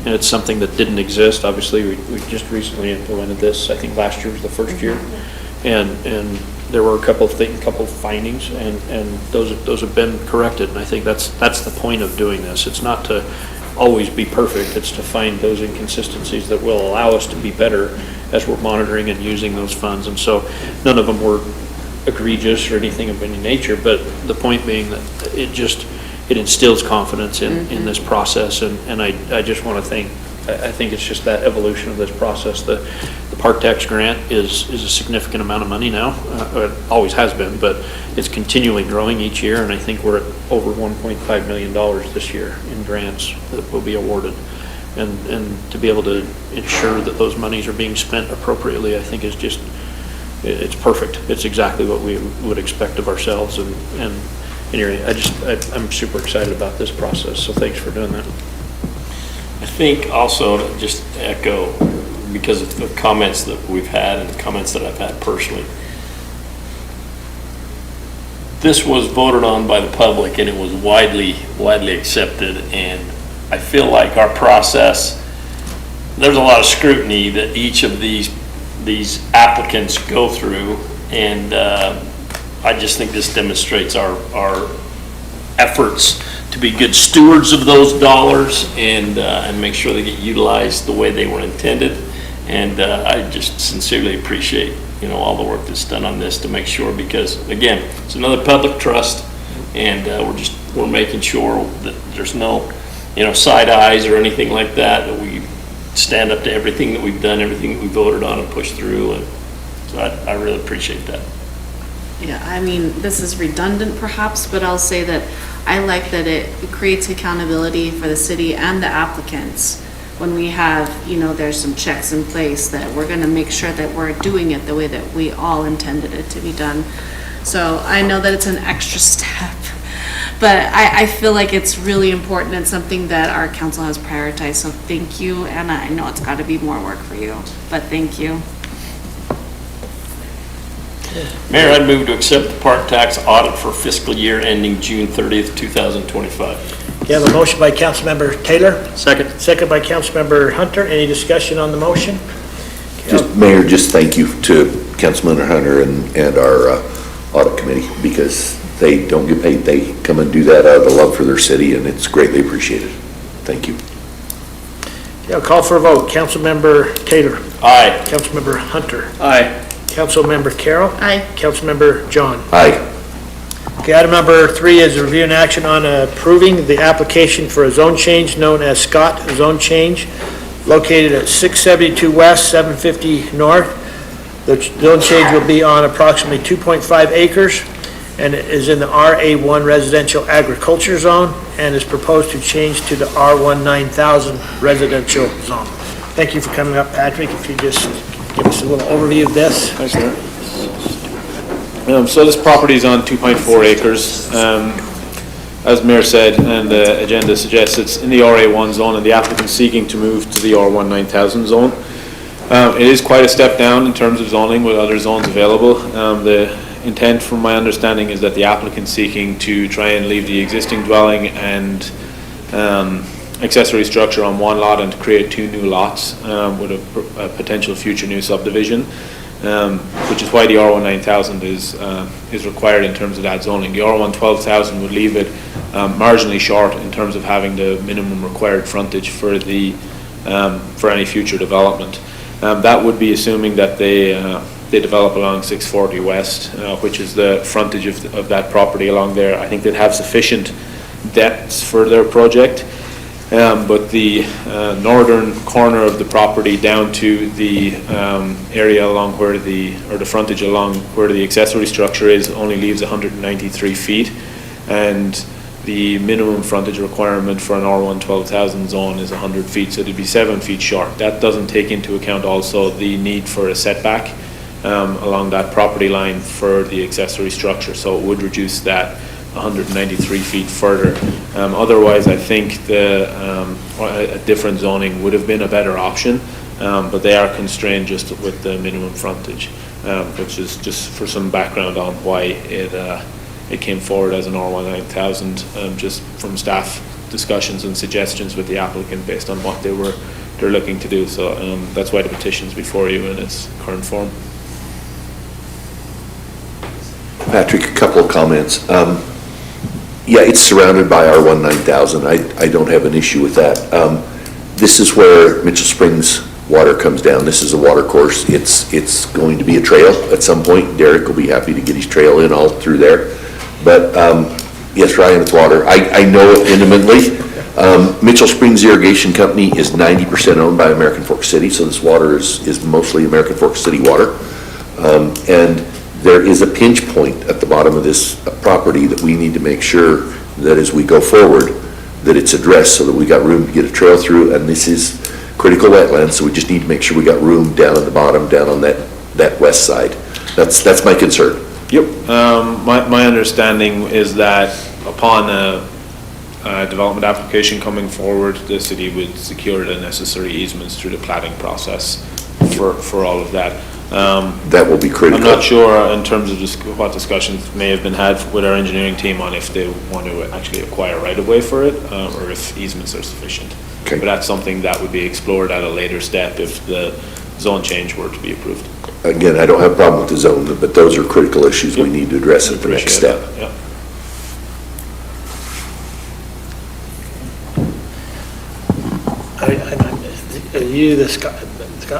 And it's something that didn't exist. Obviously, we just recently implemented this. I think last year was the first year. And there were a couple of findings, and those have been corrected. And I think that's the point of doing this. It's not to always be perfect. It's to find those inconsistencies that will allow us to be better as we're monitoring and using those funds. And so none of them were egregious or anything of any nature, but the point being that it instills confidence in this process. And I just want to I think it's just that evolution of this process. The park tax grant is a significant amount of money now. It always has been, but it's continually growing each year, and I think we're at over $1.5 million this year in grants that will be awarded. And to be able to ensure that those monies are being spent appropriately, I think is just, it's perfect. It's exactly what we would expect of ourselves. And anyway, I'm super excited about this process, so thanks for doing that.
I think also, to just echo, because of the comments that we've had and the comments that I've had personally, this was voted on by the public and it was widely accepted, and I feel like our process, there's a lot of scrutiny that each of these applicants go through, and I just think this demonstrates our efforts to be good stewards of those dollars and make sure they get utilized the way they were intended. And I just sincerely appreciate, all the work that's done on this to make sure, because again, it's another public trust, and we're making sure that there's no, side eyes or anything like that, that we stand up to everything that we've done, everything that we voted on and pushed through. And so I really appreciate that.
Yeah, I mean, this is redundant perhaps, but I'll say that I like that it creates accountability for the city and the applicants. When we have, there's some checks in place that we're gonna make sure that we're doing it the way that we all intended it to be done. So I know that it's an extra step, but I feel like it's really important and something that our council has prioritized, so thank you. And I know it's gotta be more work for you, but thank you.
Mayor, I'd move to accept the park tax audit for fiscal year ending June 30th, 2025.
You have a motion by Councilmember Taylor.
Second.
Second by Councilmember Hunter. Any discussion on the motion?
Mayor, just thank you to Councilman Hunter and our audit committee, because they don't get paid. They come and do that out of the love for their city, and it's greatly appreciated. Thank you.
I'll call for a vote. Councilmember Taylor.
Aye.
Councilmember Hunter.
Aye.
Councilmember Carroll.
Aye.
Councilmember John.
Aye.
Okay, item number 3 is a review and action on approving the application for a zone change known as Scott Zone Change, located at 672 West, 750 North. The zone change will be on approximately 2.5 acres and it is in the RA1 Residential Agriculture Zone and is proposed to change to the R1 9000 Residential Zone. Thank you for coming up, Patrick. If you just give us a little overview of this.
Thanks, Mayor. So this property is on 2.4 acres. As Mayor said, and the agenda suggests, it's in the RA1 zone, and the applicant seeking to move to the R1 9000 zone. It is quite a step down in terms of zoning with other zones available. The intent, from my understanding, is that the applicant seeking to try and leave the existing dwelling and accessory structure on one lot and to create 2 new lots with a potential future new subdivision. Which is why the R1 9000 is required in terms of that zoning. The R1 12000 would leave it marginally short in terms of having the minimum required frontage for any future development. That would be assuming that they develop along 640 West, which is the frontage of that property along there. I think they'd have sufficient depths for their project. But the northern corner of the property down to the area along where the frontage along where the accessory structure is only leaves 193 feet, and the minimum frontage requirement for an R1 12,000 zone is 100 feet, so it'd be 7 feet short. That doesn't take into account also the need for a setback along that property line for the accessory structure, so it would reduce that 193 feet further. Otherwise, I think a different zoning would have been a better option, but they are constrained just with the minimum frontage, which is just for some background on why it came forward as an R1 9000, just from staff discussions and suggestions with the applicant based on what they're looking to do. So that's why the petition's before you in its current form.
Patrick, a couple of comments. Yeah, it's surrounded by R1 9000. I don't have an issue with that. This is where Mitchell Springs water comes down. This is a water course. It's going to be a trail at some point. Derek will be happy to get his trail in all through there. But yes, Ryan, it's water. I know it intimately. Mitchell Springs Irrigation Company is 90% owned by American Fork City, so this water is mostly American Fork City water. And there is a pinch point at the bottom of this property that we need to make sure that as we go forward, that it's addressed so that we got room to get a trail through, and this is critical wetlands, so we just need to make sure we got room down at the bottom, down on that west side. That's my concern.
Yep. My understanding is that upon a development application coming forward, the city would secure the necessary easements through the platting process for all of that.
That will be critical.
I'm not sure in terms of what discussions may have been had with our engineering team on if they want to actually acquire right-of-way for it, or if easements are sufficient.
Okay.
But that's something that would be explored at a later step if the zone change were to be approved.
Again, I don't have a problem with the zone, but those are critical issues we need to address at the next
Appreciate
step.
that, yeah.
You, the Scott,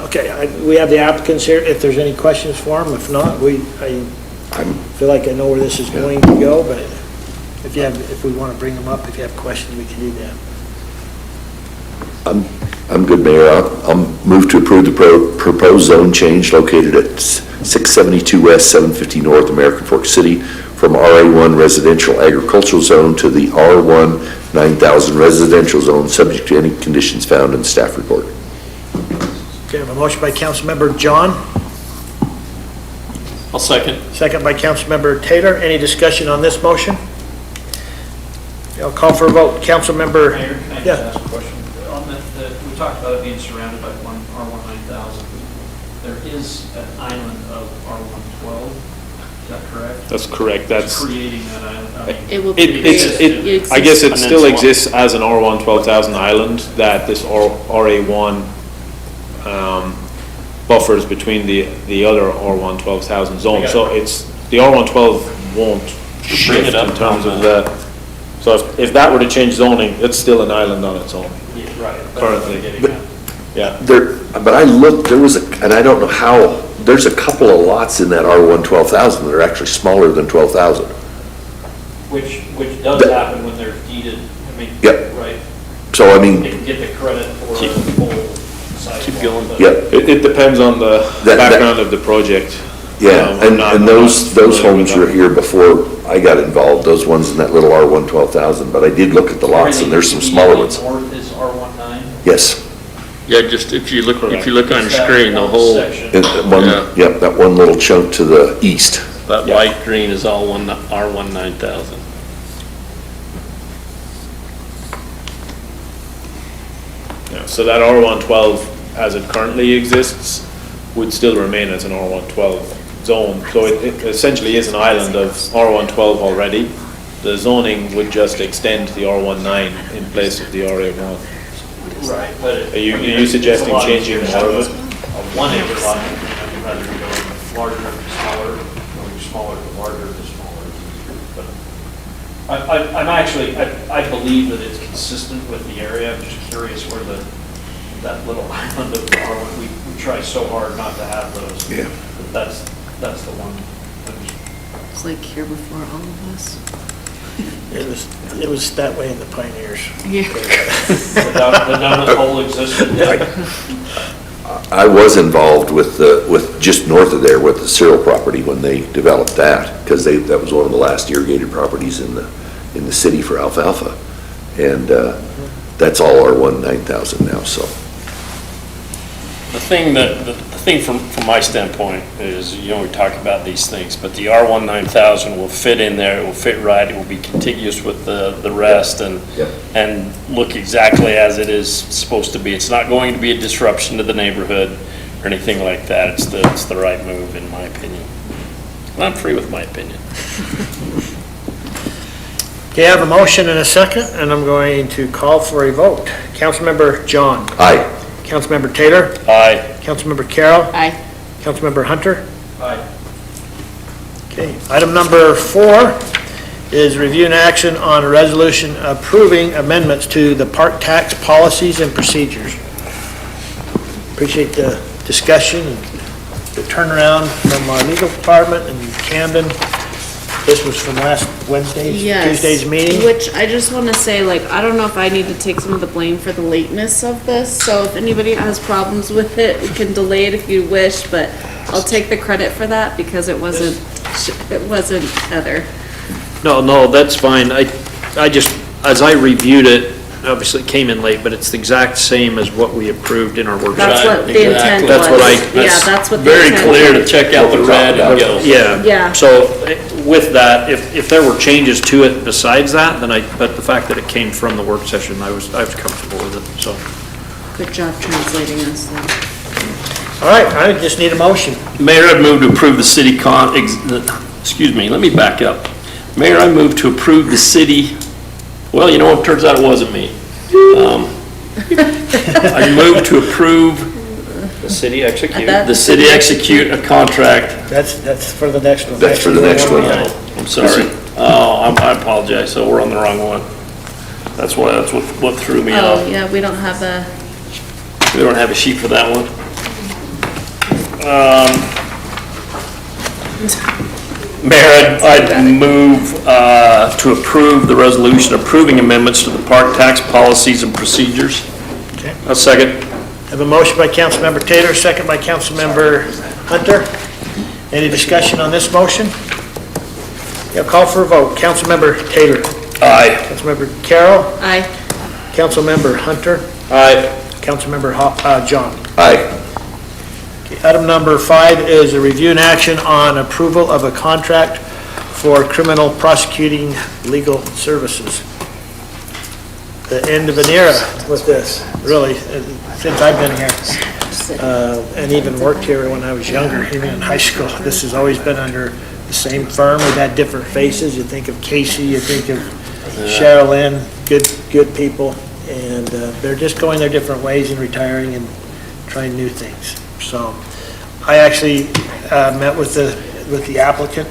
okay, we have the applicants here, if there's any questions for them, if not, I feel like I know where this is going to go, but if we want to bring them up, if you have questions, we can do that.
I'm good, Mayor. I'll move to approve the proposed zone change located at 672 West, 750 North, American Fork City, from RA1 Residential Agricultural Zone to the R1 9000 Residential Zone, subject to any conditions found in the staff report.
Okay, I have a motion by Councilmember John,
I'll second.
second by Councilmember Taylor. Any discussion on this motion? I'll call for a vote. Councilmember,
Mayor, can I
yeah.
just ask a question? On we talked about it being surrounded by R1 9000. There is an island of R112, is that correct?
That's correct. That's
Creating that island, I mean.
It will
I guess it still exists as an R1 12,000 island that this RA1 buffers between the other R1 12,000 zone. So it's, the R1 12 won't shift in terms of the, so if that were to change zoning, it's still an island on its own.
Right.
Currently. Yeah.
But I looked, and I don't know how, there's a couple of lots in that R1 12,000 that are actually smaller than 12,000.
Which does happen when they're deeded, I mean,
Yep.
right?
So, I mean,
They can get the credit for the full sidewalk.
Keep going.
but-
yeah,
It depends on the background of the project.
yeah,
I'm not-
and
I'm
those
not familiar
homes
with
were
that.
here before I got involved, those ones in that little R1 12,000, but I did look at the lots, and there's some smaller ones.
North is R19?
Yes.
Yeah, just if you look on your
It's that
screen, the
one
whole,
section.
Yep, that one little chunk to the east.
that light green is all R1 9000.
Yeah, so that R1 12, as it currently exists, would still remain as an R1 12 zone. So it essentially is an island of R1 12 already. The zoning would just extend the R1 9 in place of the RA1.
Right, but.
Are you suggesting changing more of it?
A 1 acre lot, I'd rather go larger to smaller, going smaller to larger to smaller. But I'm actually, I believe that it's consistent with the area. I'm just curious where that little island of R1, we try so hard not to have those.
Yeah.
But that's the one.
It's like here before all of us.
It was that way in the Pioneers.
Yeah.
The dominant hole existed.
I was involved with just north of there with the Cyril property when they developed that, because that was one of the last irrigated properties in the city for alfalfa. And that's all R1 9000 now, so.
The thing from my standpoint is, we talk about these things, but the R1 9000 will fit in there, it will fit right, it will be contiguous with the rest and look exactly as it is supposed to be. It's not going to be a disruption to the neighborhood or anything like that. It's the right move, in my opinion. And I'm free with my opinion.
Okay, I have a motion and a second, and I'm going to call for a vote. Councilmember John.
Aye.
Councilmember Taylor.
Aye.
Councilmember Carroll.
Aye.
Councilmember Hunter.
Aye.
Okay, item number 4 is review and action on a resolution approving amendments to the park tax policies and procedures. Appreciate the discussion and the turnaround from our legal department in Camden. This was from last Tuesday's meeting.
Which I just want to say, like, I don't know if I need to take some of the blame for the lateness of this, so if anybody has problems with it, we can delay it if you wish, but I'll take the credit for that because it wasn't Heather.
No, that's fine. I just, as I reviewed it, obviously it came in late, but it's the exact same as what we approved in our workshop.
That's what the intent was.
That's what
Yeah, that's what the
Very
intent
clear
was.
to check out the red and go.
Yeah.
Yeah.
So with that, if there were changes to it besides that, then but the fact that it came from the work session, I was comfortable with it, so.
Good job translating us then.
All right, I just need a motion.
Mayor, I'd move to approve the city excuse me, let me back up. Mayor, I move to approve the city, well, you know what, turns out it wasn't me. I move to approve
The city execute.
the city execute a contract.
That's for the next one.
That's for the next one.
I'm sorry. Oh, I apologize, so we're on the wrong one. That's what threw me
Oh,
off.
yeah, we don't have a,
We don't have a sheet for that one. Mayor, I'd move to approve the resolution approving amendments to the park tax policies and procedures.
Okay.
A second.
I have a motion by Councilmember Taylor, second by Councilmember Hunter. Any discussion on this motion? Yeah, call for a vote. Councilmember Taylor.
Aye.
Councilmember Carroll.
aye.
Councilmember Hunter.
Aye.
Councilmember John.
Aye.
Item number 5 is a review and action on approval of a contract for criminal prosecuting legal services. The end of an era with this, really, since I've been here, and even worked here when I was younger, even in high school. This has always been under the same firm. We've had different faces. You think of Casey, you think of Cheryl Lynn, good people, and they're just going their different ways and retiring and trying new things. So I actually met with the applicant,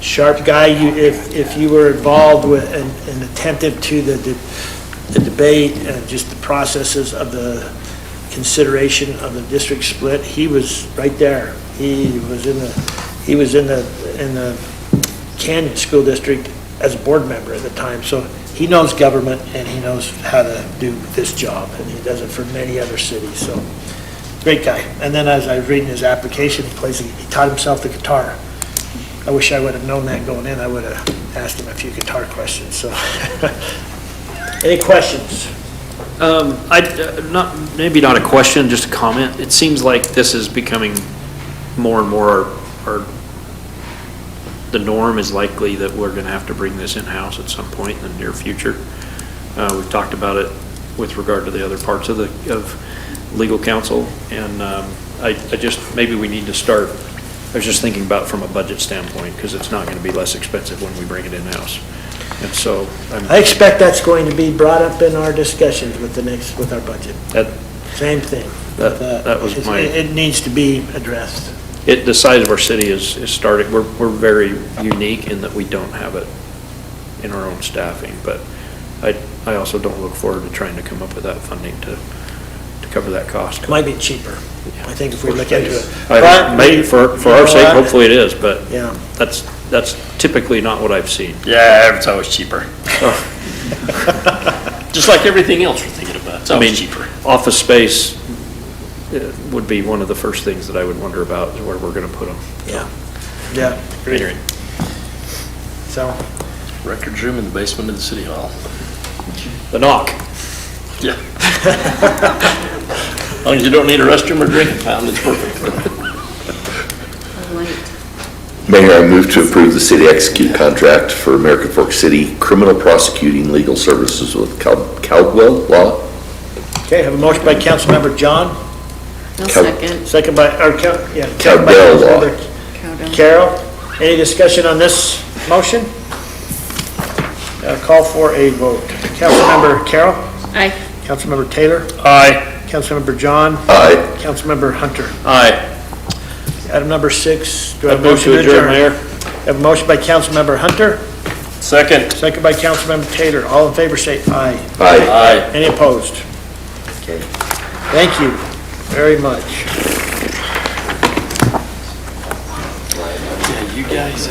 sharp guy. If you were involved with and attentive to the debate and just the processes of the consideration of the district split, he was right there. He was in the Canyon School District as a board member at the time, so he knows government and he knows how to do this job, and he does it for many other cities. So great guy. And then as I was reading his application, he taught himself the guitar. I wish I would have known that going in. I would have asked him a few guitar questions, so. Any questions?
Maybe not a question, just a comment. It seems like this is becoming more and more the norm is likely that we're going to have to bring this in-house at some point in the near future. We've talked about it with regard to the other parts of legal counsel, and maybe we need to start, I was just thinking about from a budget standpoint, because it's not going to be less expensive when we bring it in-house. And so
I expect that's going to be brought up in our discussions with our budget. Same thing.
That was
It needs to be addressed.
The size of our city is starting, we're very unique in that we don't have it in our own staffing, but I also don't look forward to trying to come up with that funding to cover that cost.
It might be cheaper, I think, if we look into it.
Maybe for our sake, hopefully it is, but
Yeah.
that's typically not what I've seen.
Yeah, it's always cheaper. Just like everything else we're thinking about, it's always cheaper.
Office space would be one of the first things that I would wonder about, is where we're going to put them.
Yeah, great.
Anyway.
So,
Records room in the basement of the city hall.
The knock.
Yeah. As long as you don't need a restroom or drinking fountain, it's perfect.
Mayor, I move to approve the city execute contract for American Fork City criminal prosecuting legal services with Caldwell Law.
okay, I have a motion by Councilmember John,
No second.
second by, second by
Cowdell Law.
Councilmember Carroll. Any discussion on this motion? Call for a vote. Councilmember Carroll?
Aye.
Councilmember Taylor?
Aye.
Councilmember John?
Aye.
Councilmember Hunter?
Aye.
Item number 6, do I
I
have a
move
motion
to
to
adjourn,
adjourn?
Mayor.
Have a motion by Councilmember Hunter,
Second.
second by Councilmember Taylor. All in favor, say aye.
Aye.
Aye.
Any opposed? Okay. Thank you very much.
You guys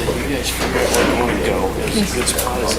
figure out where you want to go. It's a good spot.